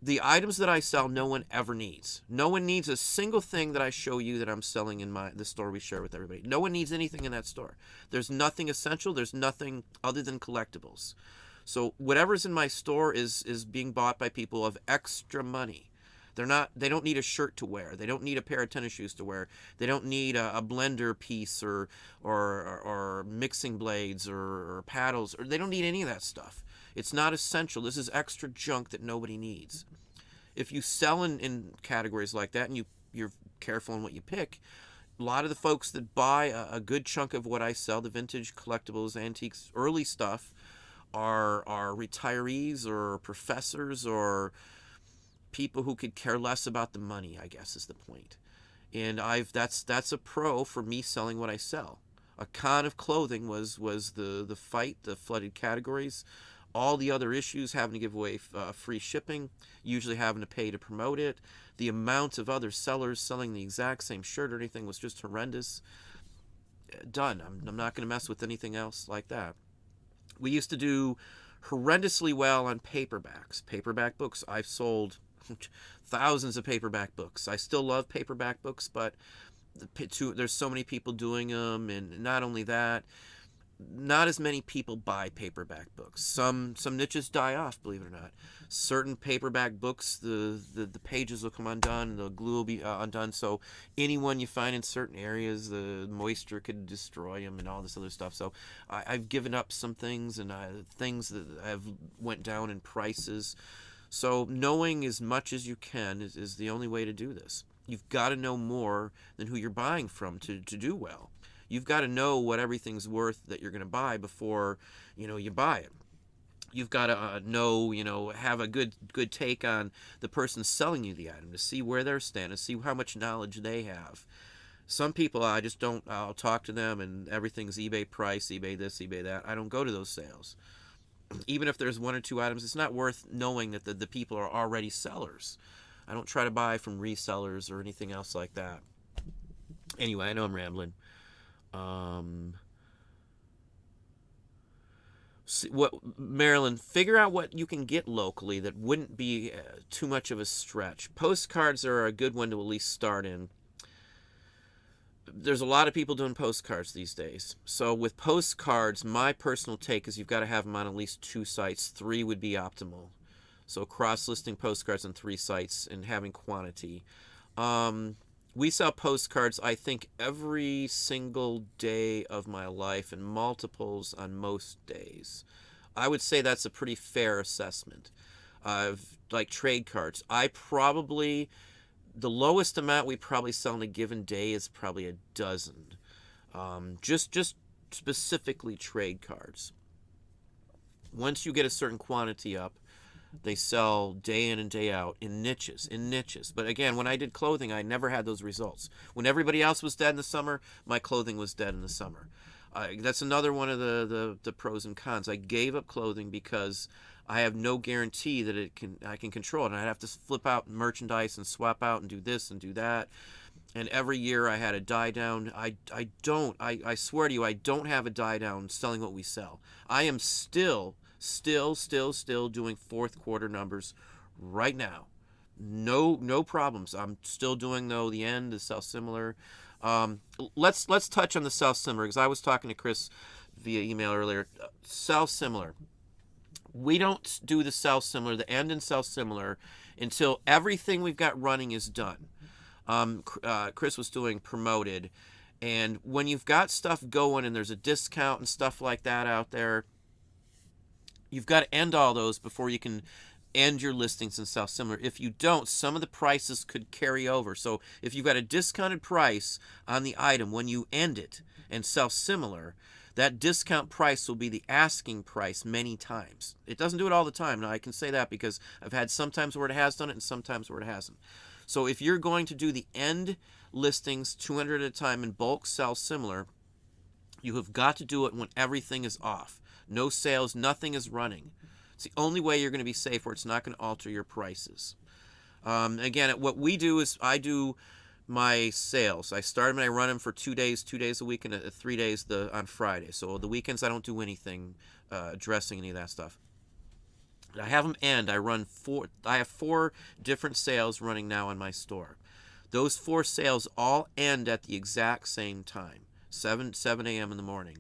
The items that I sell, no one ever needs. No one needs a single thing that I show you that I'm selling in the store we share with everybody. No one needs anything in that store. There's nothing essential. There's nothing other than collectibles. So whatever's in my store is being bought by people of extra money. They don't need a shirt to wear. They don't need a pair of tennis shoes to wear. They don't need a blender piece or mixing blades or paddles. Or they don't need any of that stuff. It's not essential. This is extra junk that nobody needs. If you sell in categories like that and you're careful in what you pick, a lot of the folks that buy a good chunk of what I sell, the vintage, collectibles, antiques, early stuff, are retirees or professors or people who could care less about the money, I guess is the point. And that's a pro for me selling what I sell. A con of clothing was the fight, the flooded categories, all the other issues, having to give away free shipping, usually having to pay to promote it. The amount of other sellers selling the exact same shirt or anything was just horrendous. Done. I'm not going to mess with anything else like that. We used to do horrendously well on paperbacks. Paperback books. I've sold thousands of paperback books. I still love paperback books, but there's so many people doing them, and not only that, not as many people buy paperback books. Some niches die off, believe it or not. Certain paperback books, the pages will come undone, and the glue will be undone, so anyone you find in certain areas, the moisture could destroy them and all this other stuff. So I've given up some things, and things that have went down in prices. So knowing as much as you can is the only way to do this. You've got to know more than who you're buying from to do well. You've got to know what everything's worth that you're going to buy before, you buy it. You've got to know, have a good take on the person selling you the item to see where they're standing, see how much knowledge they have. Some people, I'll talk to them and everything's eBay price, eBay this, eBay that. I don't go to those sales. Even if there's one or two items, it's not worth knowing that the people are already sellers. I don't try to buy from resellers or anything else like that. Anyway, I know I'm rambling. Maryland, figure out what you can get locally that wouldn't be too much of a stretch. Postcards are a good one to at least start in. There's a lot of people doing postcards these days. So with postcards, my personal take is you've got to have them on at least 2 sites. 3 would be optimal. So cross-listing postcards on 3 sites and having quantity. We sell postcards, I think, every single day of my life and multiples on most days. I would say that's a pretty fair assessment. Like trade cards, the lowest amount we probably sell in a given day is probably a dozen. Just specifically trade cards. Once you get a certain quantity up, they sell day in and day out in niches. But again, when I did clothing, I never had those results. When everybody else was dead in the summer, my clothing was dead in the summer. That's another one of the pros and cons. I gave up clothing because I have no guarantee that I can control it. And I'd have to flip out merchandise and swap out and do this and do that. And every year I had a die down. I swear to you, I don't have a die down selling what we sell. I am still doing fourth quarter numbers right now. No problems. I'm still doing the end, the sell similar. Let's touch on the sell similar, because I was talking to Chris via email earlier. Sell similar. We don't do the sell similar, the end and sell similar, until everything we've got running is done. Chris was doing promoted, and when you've got stuff going and there's a discount and stuff like that out there, you've got to end all those before you can end your listings and sell similar. If you don't, some of the prices could carry over. So if you've got a discounted price on the item, when you end it and sell similar, that discount price will be the asking price many times. It doesn't do it all the time. Now, I can say that because I've had sometimes where it has done it and sometimes where it hasn't. So if you're going to do the end listings 200 at a time in bulk sell similar, you have got to do it when everything is off. No sales, nothing is running. It's the only way you're going to be safe, where it's not going to alter your prices. Again, what we do is I do my sales. I start them and I run them for 2 days a week, and 3 days on Friday. So the weekends I don't do anything addressing any of that stuff. I have them end. I have 4 different sales running now on my store. Those 4 sales all end at the exact same time, 7 a.m. in the morning.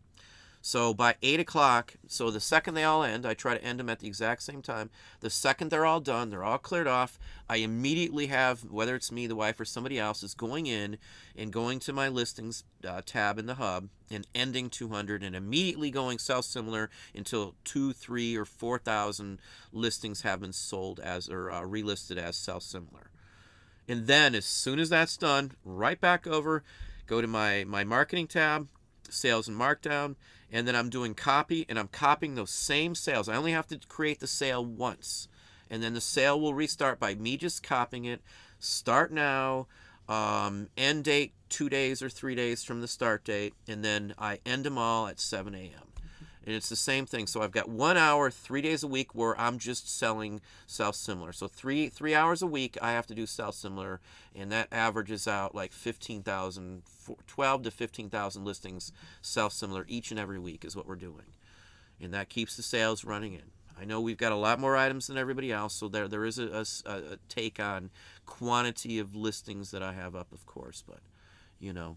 So by 8 o'clock, so the second they all end, I try to end them at the exact same time. The second they're all done, they're all cleared off, I immediately have, whether it's me, the wife, or somebody else, is going in and going to my listings tab in the hub and ending 200 and immediately going sell similar until 2, 3, or 4,000 listings have been sold as or relisted as sell similar. And then as soon as that's done, right back over, go to my marketing tab, sales and markdown, and then I'm doing copy, and I'm copying those same sales. I only have to create the sale once, and then the sale will restart by me just copying it. Start now, end date 2 days or 3 days from the start date, and then I end them all at 7 a.m. And it's the same thing. So I've got 1 hour, 3 days a week where I'm just selling sell similar. So three hours a week I have to do sell similar, and that averages out like 15,000, 12 to 15,000 listings sell similar each and every week is what we're doing. And that keeps the sales running in. I know we've got a lot more items than everybody else, so there is a take on quantity of listings that I have up, of course, but you know.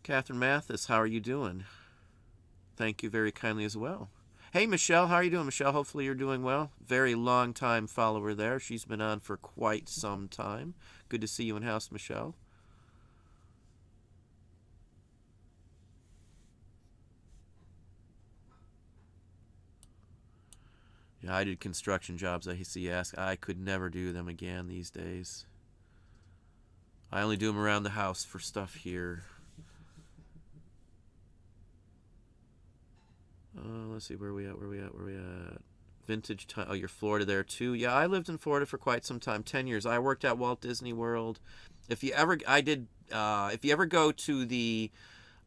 Catherine Mathis, how are you doing? Thank you very kindly as well. Hey, Michelle, how are you doing? Michelle, hopefully you're doing well. Very long time follower there. She's been on for quite some time. Good to see you in house, Michelle. Yeah, I did construction jobs. I see you ask. I could never do them again these days. I only do them around the house for stuff here. Let's see, where are we at? Vintage time. Oh, you're Florida there too. Yeah, I lived in Florida for quite some time, 10 years. I worked at Walt Disney World. If you ever go to the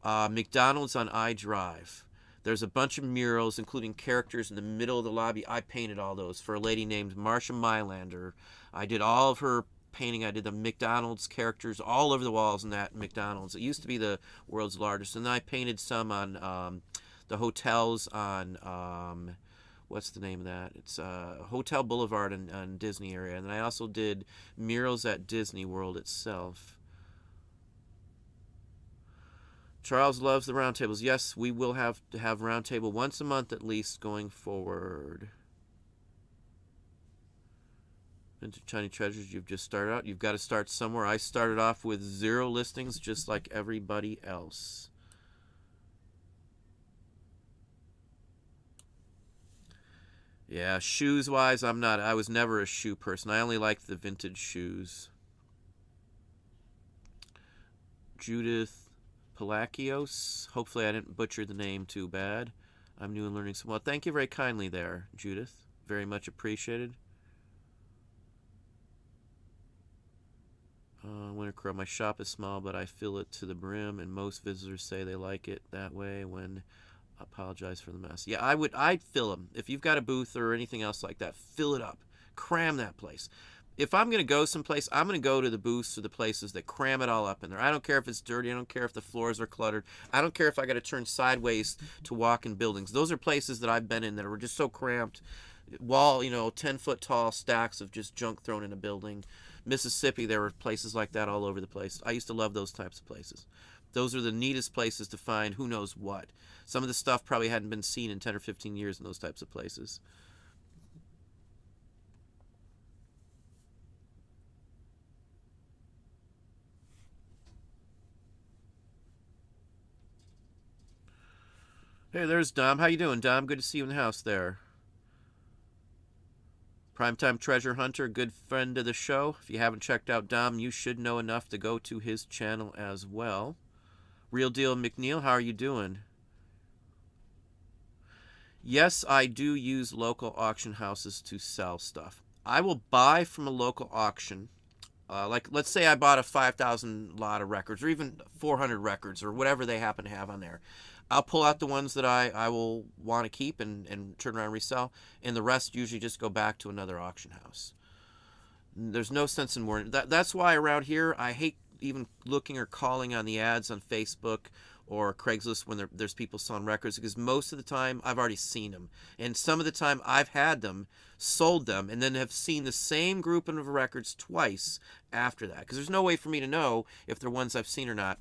McDonald's on I Drive, There's a bunch of murals, including characters in the middle of the lobby. I painted all those for a lady named Marsha Mylander. I did all of her painting. I did the McDonald's characters all over the walls in that McDonald's. It used to be the world's largest. And then I painted some on the hotels on, what's the name of that? It's Hotel Boulevard in Disney area. And then I also did murals at Disney World itself. Charles loves the roundtables. Yes, we will have to have roundtable once a month at least going forward. Into Shiny Treasures, you've just started out. You've got to start somewhere. I started off with 0 listings just like everybody else. Yeah, shoes-wise, I was never a shoe person. I only liked the vintage shoes. Judith Palakios. Hopefully I didn't butcher the name too bad. I'm new and learning some. Well, thank you very kindly there, Judith. Very much appreciated. Winter Crow. My shop is small, but I fill it to the brim, and most visitors say they like it that way. When I apologize for the mess. Yeah, I'd fill them. If you've got a booth or anything else like that, fill it up. Cram that place. If I'm going to go someplace, I'm going to go to the booths or the places that cram it all up in there. I don't care if it's dirty. I don't care if the floors are cluttered. I don't care if I got to turn sideways to walk in buildings. Those are places that I've been in that were just so cramped. 10-foot tall stacks of just junk thrown in a building. Mississippi, there were places like that all over the place. I used to love those types of places. Those are the neatest places to find who knows what. Some of the stuff probably hadn't been seen in 10 or 15 years in those types of places. Hey, there's Dom. How you doing, Dom? Good to see you in the house there. Primetime Treasure Hunter, good friend of the show. If you haven't checked out Dom, you should know enough to go to his channel as well. Real Deal McNeil, how are you doing? Yes, I do use local auction houses to sell stuff. I will buy from a local auction. Like, let's say I bought a 5,000 lot of records, or even 400 records, or whatever they happen to have on there. I'll pull out the ones that I will want to keep and turn around and resell, and the rest usually just go back to another auction house. There's no sense in worrying. That's why around here I hate even looking or calling on the ads on Facebook or Craigslist when there's people selling records, because most of the time I've already seen them. And some of the time I've had them, sold them, and then have seen the same group of records twice after that, because there's no way for me to know if they're ones I've seen or not.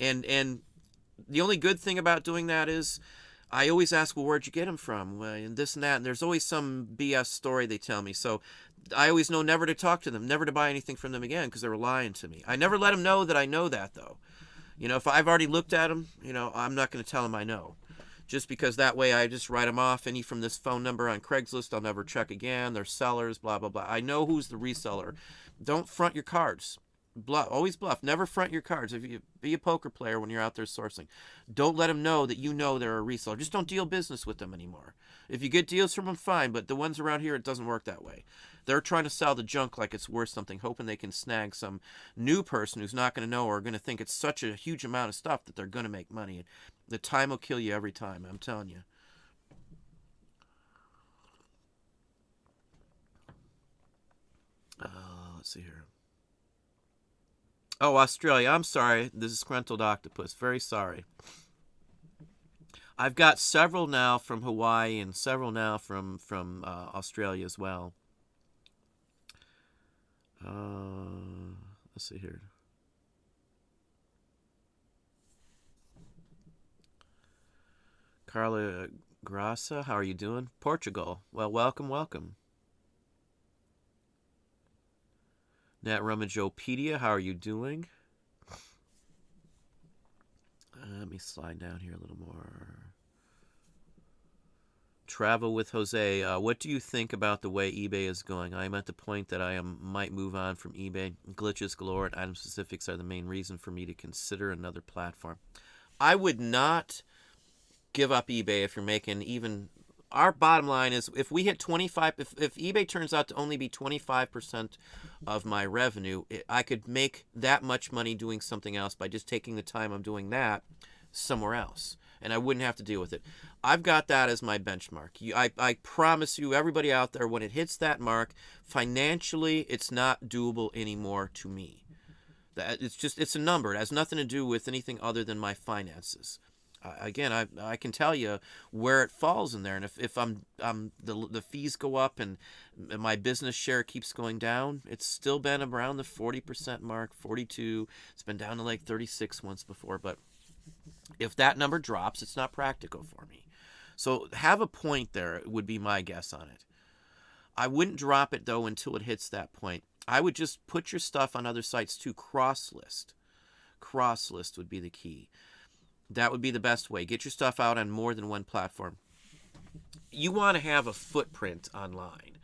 And the only good thing about doing that is I always ask, well, where'd you get them from? And this and that. And there's always some BS story they tell me. So I always know never to talk to them, never to buy anything from them again, because they were lying to me. I never let them know that I know that, though. If I've already looked at them, I'm not going to tell them I know. Just because that way I just write them off. Any from this phone number on Craigslist, I'll never check again. They're sellers, blah, blah, blah. I know who's the reseller. Don't front your cards. Always bluff. Never front your cards. If you be a poker player when you're out there sourcing, don't let them know that you know they're a reseller. Just don't deal business with them anymore. If you get deals from them, fine, but the ones around here, it doesn't work that way. They're trying to sell the junk like it's worth something, hoping they can snag some new person who's not going to know or going to think it's such a huge amount of stuff that they're going to make money. The time will kill you every time, I'm telling you. Let's see here. Oh, Australia. I'm sorry. This is Disgruntled Octopus. Very sorry. I've got several now from Hawaii and several now from Australia as well. Let's see here. Carla Grassa, how are you doing? Portugal. Well, welcome, welcome. Nat Rummageopedia, how are you doing? Let me slide down here a little more. Travel with Jose. What do you think about the way eBay is going? I am at the point that I might move on from eBay. Glitches galore and item specifics are the main reason for me to consider another platform. I would not give up eBay if you're making even... Our bottom line is if we hit 25... If eBay turns out to only be 25% of my revenue, I could make that much money doing something else by just taking the time I'm doing that somewhere else. and I wouldn't have to deal with it. I've got that as my benchmark. I promise you, everybody out there, when it hits that mark, financially, it's not doable anymore to me. It's a number. It has nothing to do with anything other than my finances. Again, I can tell you where it falls in there, and if the fees go up and my business share keeps going down, it's still been around the 40% mark, 42. It's been down to like 36 once before, but if that number drops, it's not practical for me. So have a point there would be my guess on it. I wouldn't drop it though until it hits that point. I would just put your stuff on other sites too. Cross list would be the key. That would be the best way. Get your stuff out on more than one platform. You want to have a footprint online.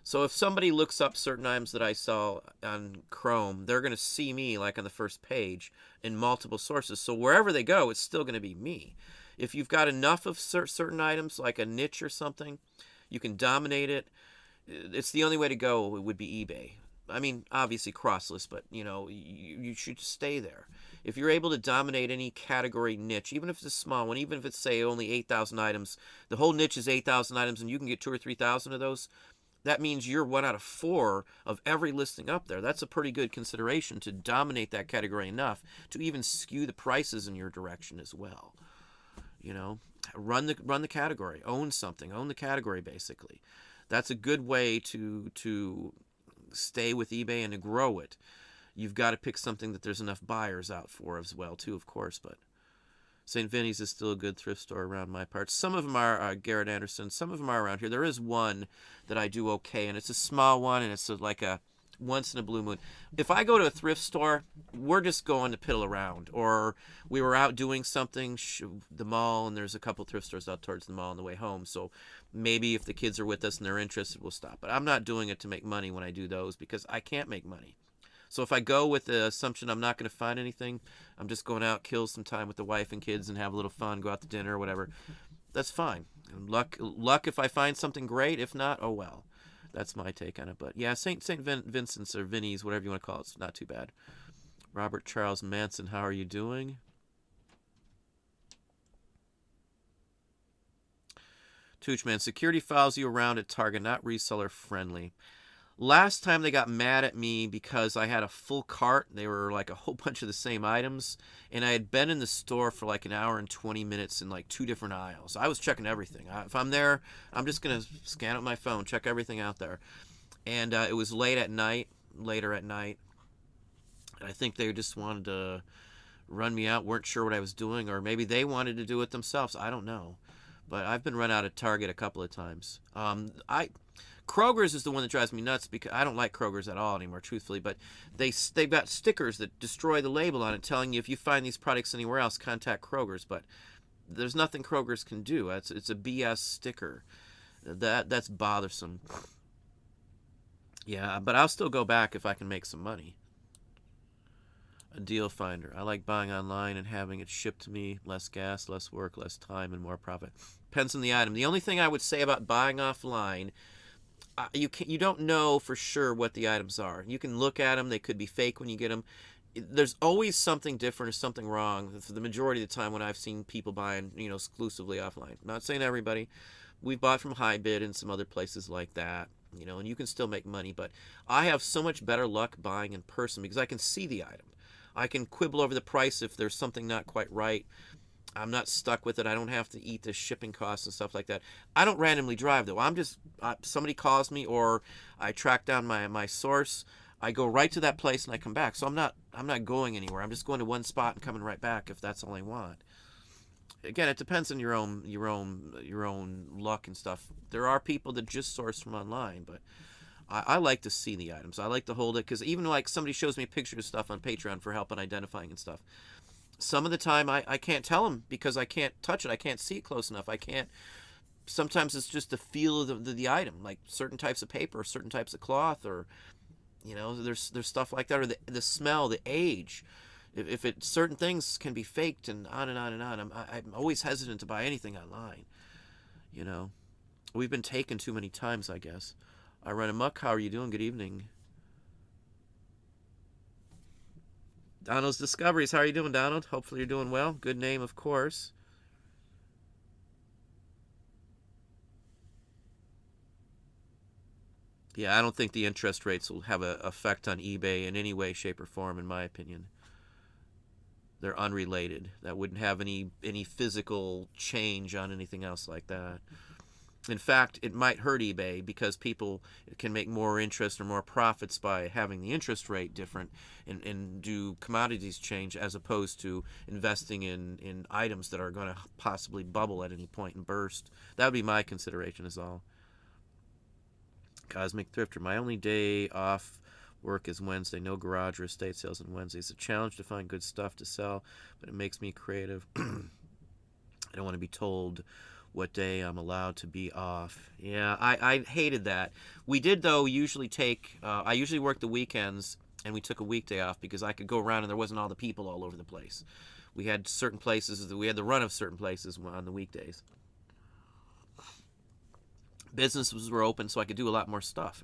So if somebody looks up certain items that I sell on Chrome, they're going to see me like on the first page in multiple sources. So wherever they go, it's still going to be me. If you've got enough of certain items, like a niche or something, you can dominate it. It's the only way to go. It would be eBay. I mean, obviously crossless, but you should stay there. If you're able to dominate any category niche, even if it's a small one, even if it's, say, only 8,000 items, the whole niche is 8,000 items, and you can get 2,000 or 3,000 of those, that means you're 1 out of 4 of every listing up there. That's a pretty good consideration to dominate that category enough to even skew the prices in your direction as well. Run the category, own something, own the category basically. That's a good way to stay with eBay and to grow it. You've got to pick something that there's enough buyers out for as well, too, of course. But St. Vinny's is still a good thrift store around my parts. Some of them are Garrett Anderson. Some of them are around here. There is one that I do okay, and it's a small one, and it's like a once in a blue moon. If I go to a thrift store, we're just going to piddle around. Or we were out doing something, the mall, and there's a couple thrift stores out towards the mall on the way home. So maybe if the kids are with us and they're interested, we'll stop. But I'm not doing it to make money when I do those because I can't make money. So if I go with the assumption I'm not going to find anything, I'm just going out, kill some time with the wife and kids and have a little fun, go out to dinner or whatever, that's fine. Luck if I find something great. If not, oh well. That's my take on it. But yeah, St. Vincent's or Vinny's, whatever you want to call it, it's not too bad. Robert Charles Manson, how are you doing? Toochman, security follows you around at Target, not reseller friendly. Last time they got mad at me because I had a full cart. They were like a whole bunch of the same items. And I had been in the store for like an hour and 20 minutes in like 2 different aisles. I was checking everything. If I'm there, I'm just going to scan up my phone, check everything out there. And it was later at night. And I think they just wanted to run me out, weren't sure what I was doing. Or maybe they wanted to do it themselves. I don't know. But I've been run out of Target a couple of times. Kroger's is the one that drives me nuts because I don't like Kroger's at all anymore, truthfully. But they've got stickers that destroy the label on it, telling you if you find these products anywhere else, contact Kroger's. But there's nothing Kroger's can do. It's a BS sticker. That's bothersome. Yeah, but I'll still go back if I can make some money. A deal finder. I like buying online and having it shipped to me. Less gas, less work, less time, and more profit. Depends on the item. The only thing I would say about buying offline, you don't know for sure what the items are. You can look at them. They could be fake when you get them. There's always something different or something wrong for the majority of the time when I've seen people buying, exclusively offline. I'm not saying everybody. We've bought from HiBid and some other places like that, and you can still make money. But I have so much better luck buying in person because I can see the item. I can quibble over the price if there's something not quite right. I'm not stuck with it. I don't have to eat the shipping costs and stuff like that. I don't randomly drive, though. I'm just, somebody calls me or I track down my source. I go right to that place and I come back. So I'm not going anywhere. I'm just going to one spot and coming right back if that's all I want. Again, it depends on your own luck and stuff. There are people that just source from online, but I like to see the items. I like to hold it because even like somebody shows me pictures of stuff on Patreon for help in identifying and stuff. Some of the time I can't tell them because I can't touch it. I can't see it close enough. Sometimes it's just the feel of the item, like certain types of paper, certain types of cloth, or, there's stuff like that, or the smell, the age. If certain things can be faked and on and on and on. I'm always hesitant to buy anything online. We've been taken too many times, I guess. I run amok. How are you doing? Good evening. Donald's Discoveries. How are you doing, Donald? Hopefully you're doing well. Good name, of course. Yeah, I don't think the interest rates will have an effect on eBay in any way, shape, or form, in my opinion. They're unrelated. That wouldn't have any physical change on anything else like that. In fact, it might hurt eBay because people can make more interest or more profits by having the interest rate different and do commodities change as opposed to investing in items that are going to possibly bubble at any point and burst. That would be my consideration is all. Cosmic Thrifter. My only day off work is Wednesday. No garage or estate sales on Wednesday. It's a challenge to find good stuff to sell, but it makes me creative. I don't want to be told what day I'm allowed to be off. Yeah, I hated that. We did, though, usually take... I usually work the weekends, and we took a weekday off because I could go around and there wasn't all the people all over the place. We had certain places... We had the run of certain places on the weekdays. Businesses were open, so I could do a lot more stuff.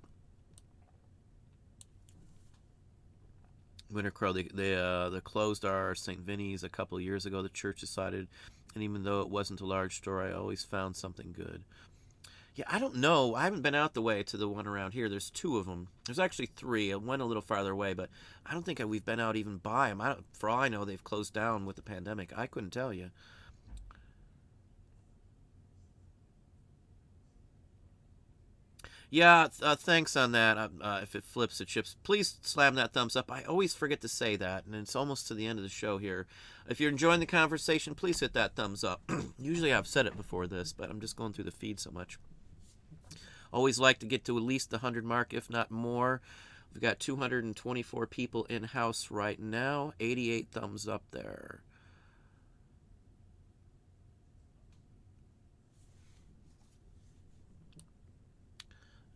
Winter Crow, they closed our St. Vinny's a couple of years ago. The church decided, and even though it wasn't a large store, I always found something good. Yeah, I don't know. I haven't been out the way to the one around here. There's 2 of them. There's actually 3. One a little farther away, but I don't think we've been out even by them. For all I know, they've closed down with the pandemic. I couldn't tell you. Yeah, thanks on that. If it flips, it chips. Please slam that thumbs up. I always forget to say that, and it's almost to the end of the show here. If you're enjoying the conversation, please hit that thumbs up. Usually I've said it before this, but I'm just going through the feed so much. Always like to get to at least the 100 mark, if not more. We've got 224 people in-house right now. 88 thumbs up there.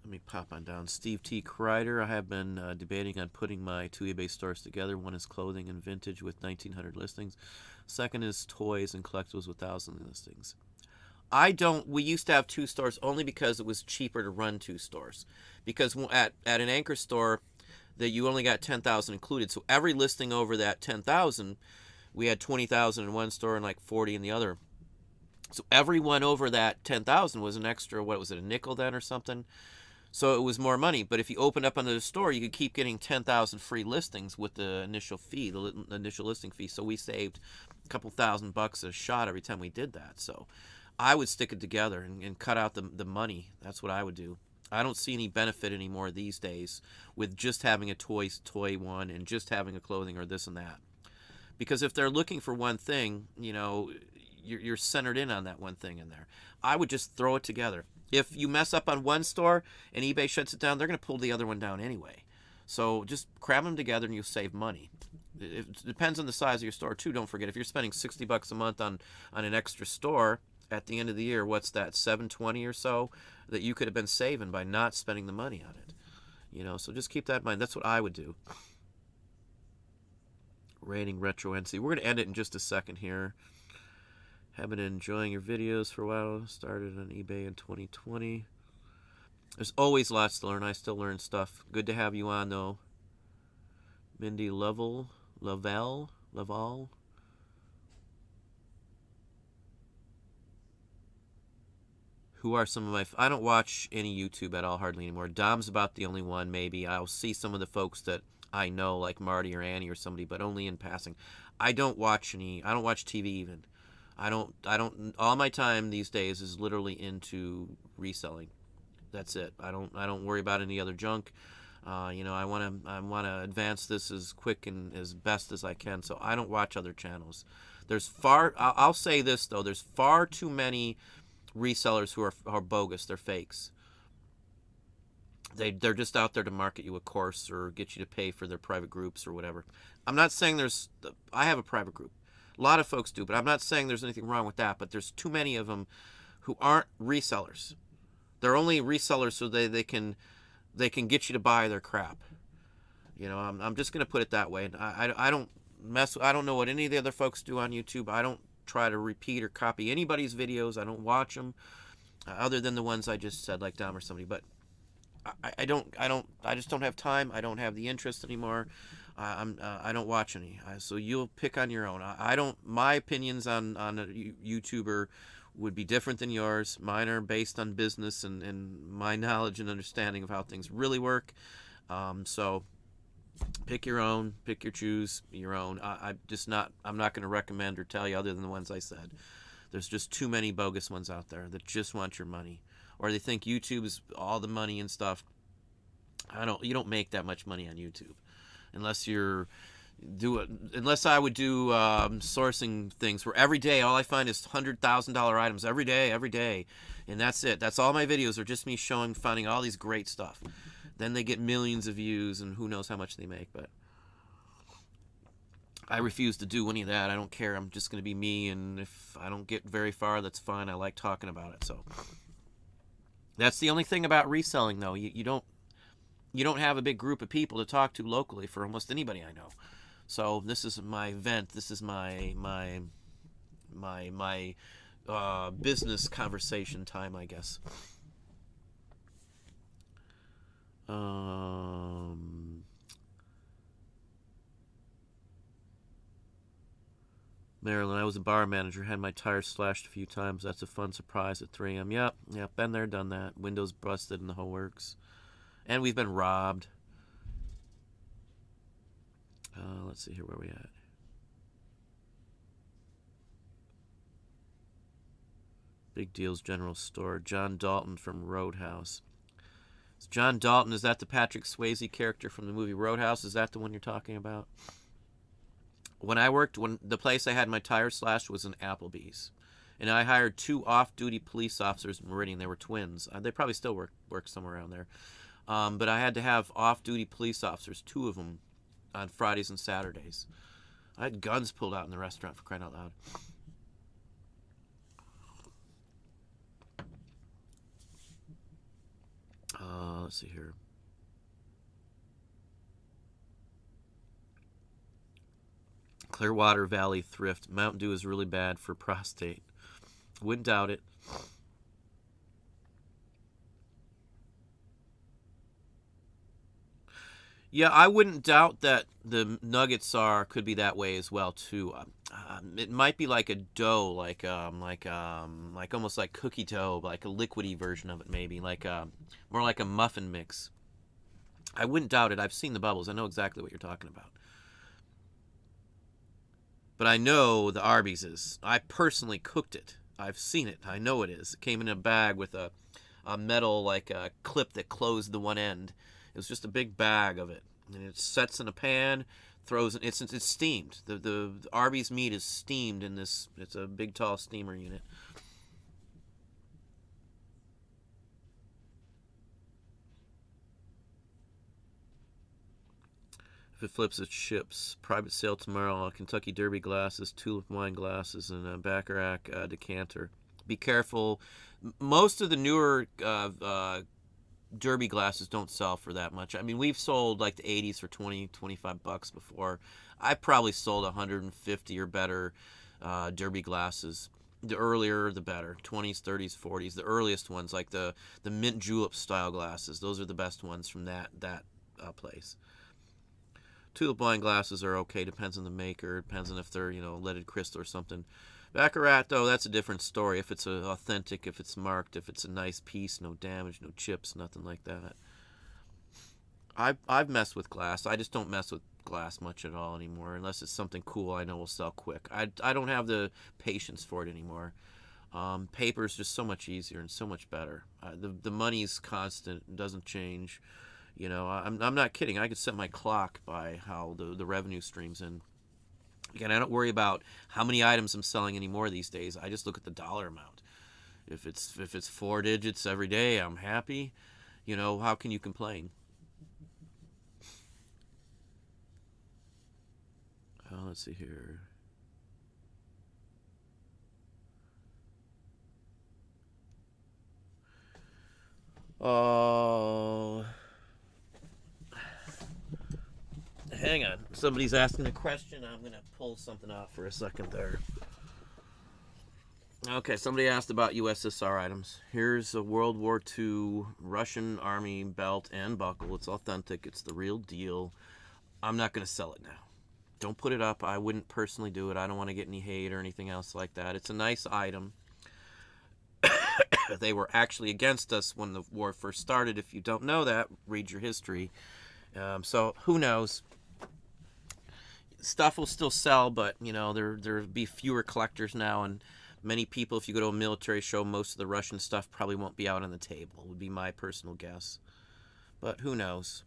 Let me pop on down. Steve T. Kreider. I have been debating on putting my 2 eBay stores together. One is clothing and vintage with 1,900 listings. Second is toys and collectibles with 1,000 listings. We used to have 2 stores only because it was cheaper to run 2 stores. Because at an anchor store, that you only got 10,000 included. So every listing over that 10,000, we had 20,000 in one store and like 40 in the other. So every one over that 10,000 was an extra, what was it, a nickel then or something? So it was more money. But if you opened up another store, you could keep getting 10,000 free listings with the initial fee, the initial listing fee. So we saved a couple $1,000 a shot every time we did that. So I would stick it together and cut out the money. That's what I would do. I don't see any benefit anymore these days with just having a toy one and just having a clothing or this and that. Because if they're looking for one thing, you're centered in on that one thing in there. I would just throw it together. If you mess up on one store and eBay shuts it down, they're going to pull the other one down anyway. So just cram them together and you'll save money. It depends on the size of your store too. Don't forget, if you're spending $60 a month on an extra store, at the end of the year, what's that, $720 or so that you could have been saving by not spending the money on it. So just keep that in mind. That's what I would do. Rating Retro NC. We're going to end it in just a second here. Have been enjoying your videos for a while. Started on eBay in 2020. There's always lots to learn. I still learn stuff. Good to have you on, though. Mindy Laval. Who are some of my... I don't watch any YouTube at all, hardly anymore. Dom's about the only one, maybe. I'll see some of the folks that I know, like Marty or Annie or somebody, but only in passing. I don't watch TV even. I don't, all my time these days is literally into reselling. That's it. I don't worry about any other junk. I want to advance this as quick and as best as I can, so I don't watch other channels. I'll say this, though. There's far too many resellers who are bogus. They're fakes. They're just out there to market you a course or get you to pay for their private groups or whatever. I'm not saying I have a private group. A lot of folks do, but I'm not saying there's anything wrong with that, but there's too many of them who aren't resellers. They're only resellers so they can get you to buy their crap. I'm just going to put it that way. And I don't know what any of the other folks do on YouTube. I don't try to repeat or copy anybody's videos. I don't watch them other than the ones I just said, like Dom or somebody. But I just don't have time. I don't have the interest anymore. I don't watch any. So you'll pick on your own. My opinions on a YouTuber would be different than yours. Mine are based on business and my knowledge and understanding of how things really work. So pick your own, pick your choose your own. I'm not going to recommend or tell you other than the ones I said. There's just too many bogus ones out there that just want your money, or they think YouTube is all the money and stuff. You don't make that much money on YouTube unless unless I would do sourcing things where every day all I find is $100,000 items every day, and that's it. That's all my videos are, just me finding all these great stuff. Then they get millions of views and who knows how much they make. But I refuse to do any of that. I don't care. I'm just going to be me, and if I don't get very far, that's fine. I like talking about it. So that's the only thing about reselling, though. You don't have a big group of people to talk to locally for almost anybody I know. So this is my vent. This is my business conversation time, I guess. Maryland, I was a bar manager, had my tires slashed a few times. That's a fun surprise at 3 a.m. Yep, been there, done that. Windows busted and the whole works. And we've been robbed. Let's see here, where we at? Big Deals General Store. John Dalton from Roadhouse. John Dalton, is that the Patrick Swayze character from the movie Roadhouse? Is that the one you're talking about? When the place I had my tires slashed was an Applebee's. And I hired 2 off-duty police officers in Meridian. They were twins. They probably still work somewhere around there. But I had to have off-duty police officers, 2 of them, on Fridays and Saturdays. I had guns pulled out in the restaurant, for crying out loud. Let's see here. Clearwater Valley Thrift. Mountain Dew is really bad for prostate. Wouldn't doubt it. Yeah, I wouldn't doubt that the nuggets could be that way as well too. It might be like a dough, like almost like cookie dough, like a liquidy version of it, maybe more like a muffin mix. I wouldn't doubt it. I've seen the bubbles. I know exactly what you're talking about. But I know the Arby's is. I personally cooked it. I've seen it. I know it is. It came in a bag with a metal clip that closed the one end. It was just a big bag of it, and it sets in a pan, it's steamed. The Arby's meat is steamed in this. It's a big tall steamer unit. If it flips, it ships. Private sale tomorrow. Kentucky Derby glasses, tulip wine glasses, and a Bacharach decanter. Be careful. Most of the newer Derby glasses don't sell for that much. I mean, we've sold like the 80s for $20-25 before. I've probably sold 150 or better Derby glasses. The earlier, the better. 20s, 30s, 40s. The earliest ones, like the mint julep style glasses. Those are the best ones from that place. Tulip wine glasses are okay. Depends on the maker. Depends on if they're leaded crystal or something. Baccarat, though, that's a different story. If it's authentic, if it's marked, if it's a nice piece, no damage, no chips, nothing like that. I've messed with glass. I just don't mess with glass much at all anymore, unless it's something cool I know will sell quick. I don't have the patience for it anymore. Paper's just so much easier and so much better. The money's constant, it doesn't change. I'm not kidding. I could set my clock by how the revenue streams in. Again, I don't worry about how many items I'm selling anymore these days. I just look at the dollar amount. If it's 4 digits every day, I'm happy. How can you complain? Let's see here. Oh. Hang on. Somebody's asking a question. I'm going to pull something out for a second there. Okay, somebody asked about USSR items. Here's a World War II Russian Army belt and buckle. It's authentic. It's the real deal. I'm not going to sell it now. Don't put it up. I wouldn't personally do it. I don't want to get any hate or anything else like that. It's a nice item. they were actually against us when the war first started. If you don't know that, read your history. So who knows? Stuff will still sell, but there'll be fewer collectors now, and many people, if you go to a military show, most of the Russian stuff probably won't be out on the table, would be my personal guess. But who knows?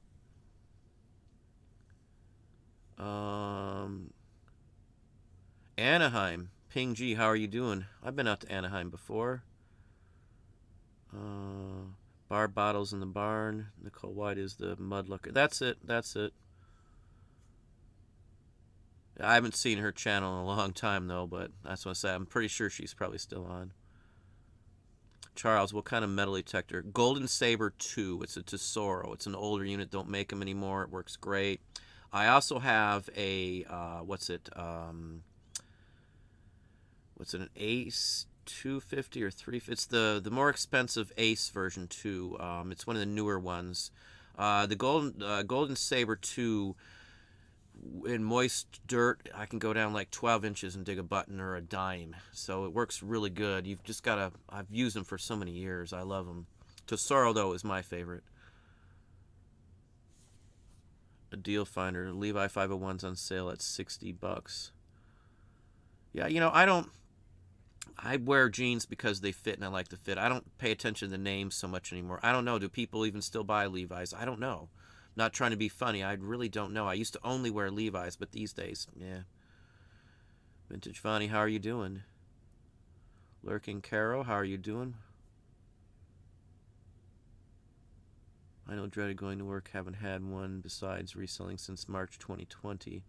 Anaheim. Ping G, how are you doing? I've been out to Anaheim before. Bar bottles in the barn. Nicole White is the mudlucker. That's it. I haven't seen her channel in a long time, though, but that's what I say. I'm pretty sure she's probably still on. Charles, what kind of metal detector? Golden Saber 2. It's a Tesoro. It's an older unit. Don't make them anymore. It works great. I also have a, an Ace 250 or 350? It's the more expensive Ace version 2. It's one of the newer ones. The Golden Saber 2, in moist dirt, I can go down like 12 inches and dig a button or a dime. So it works really good. You've just got to... I've used them for so many years. I love them. Tesoro, though, is my favorite. A deal finder. Levi 501's on sale at $60. Yeah, I wear jeans because they fit and I like the fit. I don't pay attention to the names so much anymore. I don't know. Do people even still buy Levi's? I don't know. Not trying to be funny. I really don't know. I used to only wear Levi's, but these days, yeah. Vintage Fonnie, how are you doing? Lurking Caro, how are you doing? I know dreaded going to work. Haven't had one besides reselling since March 2020.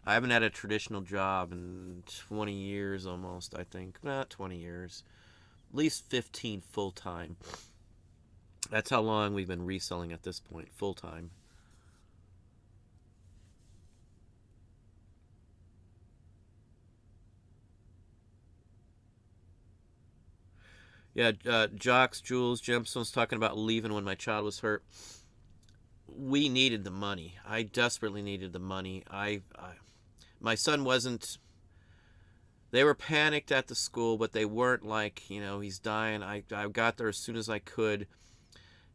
I haven't had a traditional job in 20 years almost, I think. Not 20 years. At least 15 full-time. That's how long we've been reselling at this point, full-time. Yeah, Jocks, Jules, Gemstone's talking about leaving when my child was hurt. We needed the money. I desperately needed the money. My son wasn't... They were panicked at the school, but they weren't like, he's dying. I got there as soon as I could.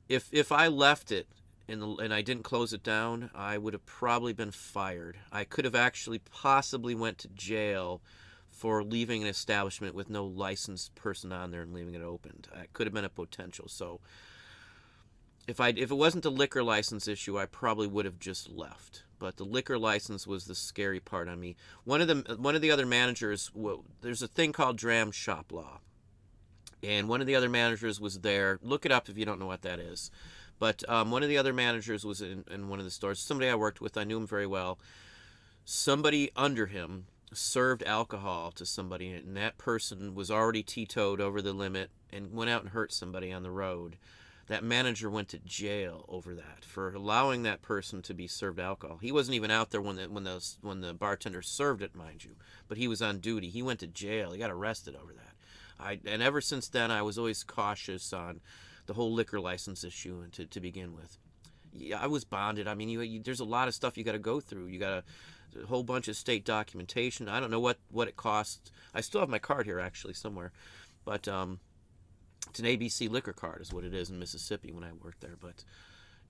If I left it and I didn't close it down, I would have probably been fired. I could have actually possibly went to jail for leaving an establishment with no licensed person on there and leaving it opened. It could have been a potential. So if it wasn't a liquor license issue, I probably would have just left. But the liquor license was the scary part on me. One of the other managers, there's a thing called dram shop law, and one of the other managers was there. Look it up if you don't know what that is. But one of the other managers was in one of the stores. Somebody I worked with, I knew him very well. Somebody under him served alcohol to somebody, and that person was already teetoed over the limit and went out and hurt somebody on the road. That manager went to jail over that, for allowing that person to be served alcohol. He wasn't even out there when the bartender served it, mind you, but he was on duty. He went to jail. He got arrested over that. And ever since then, I was always cautious on the whole liquor license issue to begin with. Yeah, I was bonded. I mean, there's a lot of stuff you got to go through. You got a whole bunch of state documentation. I don't know what it costs. I still have my card here, actually, somewhere. But it's an ABC liquor card is what it is in Mississippi when I worked there. But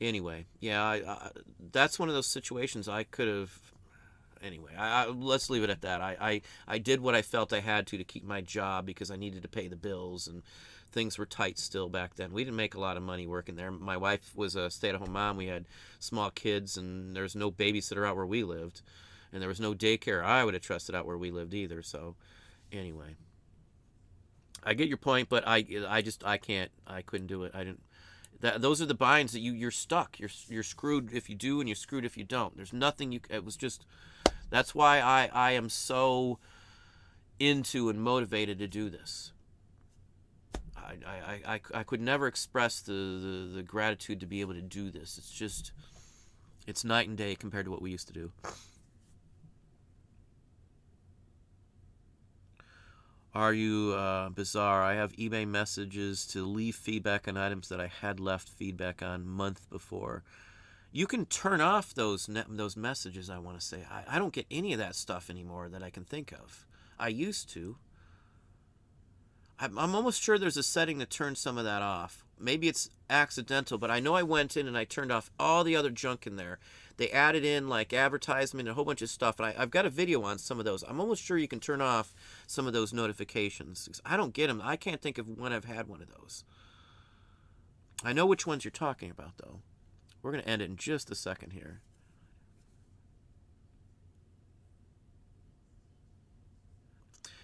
anyway, yeah, that's one of those situations I could have... Anyway, let's leave it at that. I did what I felt I had to keep my job because I needed to pay the bills, and things were tight still back then. We didn't make a lot of money working there. My wife was a stay-at-home mom. We had small kids, and there was no babysitter out where we lived, and there was no daycare I would have trusted out where we lived either. So anyway, I get your point, but I can't. I couldn't do it. I didn't. Those are the binds that you're stuck. You're screwed if you do, and you're screwed if you don't. There's nothing you. It was just. That's why I am so into and motivated to do this. I could never express the gratitude to be able to do this. It's night and day compared to what we used to do. Are you bizarre? I have eBay messages to leave feedback on items that I had left feedback on month before. You can turn off those messages, I want to say. I don't get any of that stuff anymore that I can think of. I used to. I'm almost sure there's a setting to turn some of that off. Maybe it's accidental, but I know I went in and I turned off all the other junk in there. They added in like advertisement and a whole bunch of stuff, and I've got a video on some of those. I'm almost sure you can turn off some of those notifications. I don't get them. I can't think of when I've had one of those. I know which ones you're talking about, though. We're going to end it in just a second here.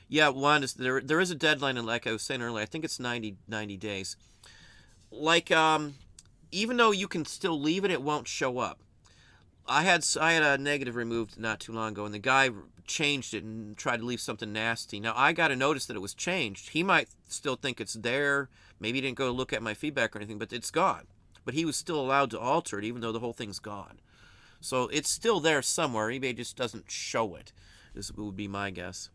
Yeah, one is there is a deadline, and like I was saying earlier, I think it's 90 days. Like, even though you can still leave it, it won't show up. I had a negative removed not too long ago, and the guy changed it and tried to leave something nasty. Now, I got to notice that it was changed. He might still think it's there. Maybe he didn't go look at my feedback or anything, but it's gone. But he was still allowed to alter it, even though the whole thing's gone. So it's still there somewhere. eBay just doesn't show it, would be my guess.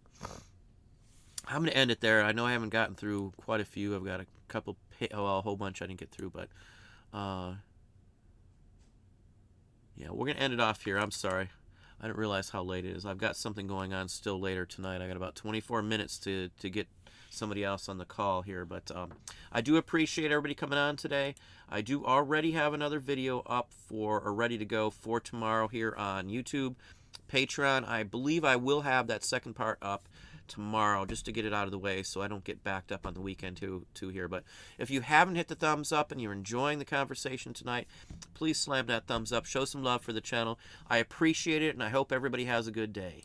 I'm going to end it there. I know I haven't gotten through quite a few. I've got a couple, a whole bunch I didn't get through, but yeah, we're going to end it off here. I'm sorry. I didn't realize how late it is. I've got something going on still later tonight. I got about 24 minutes to get somebody else on the call here, but I do appreciate everybody coming on today. I do already have another video up or ready to go for tomorrow here on YouTube. Patreon, I believe I will have that second part up tomorrow just to get it out of the way so I don't get backed up on the weekend too here. But if you haven't hit the thumbs up and you're enjoying the conversation tonight, please slam that thumbs up. Show some love for the channel. I appreciate it, and I hope everybody has a good day.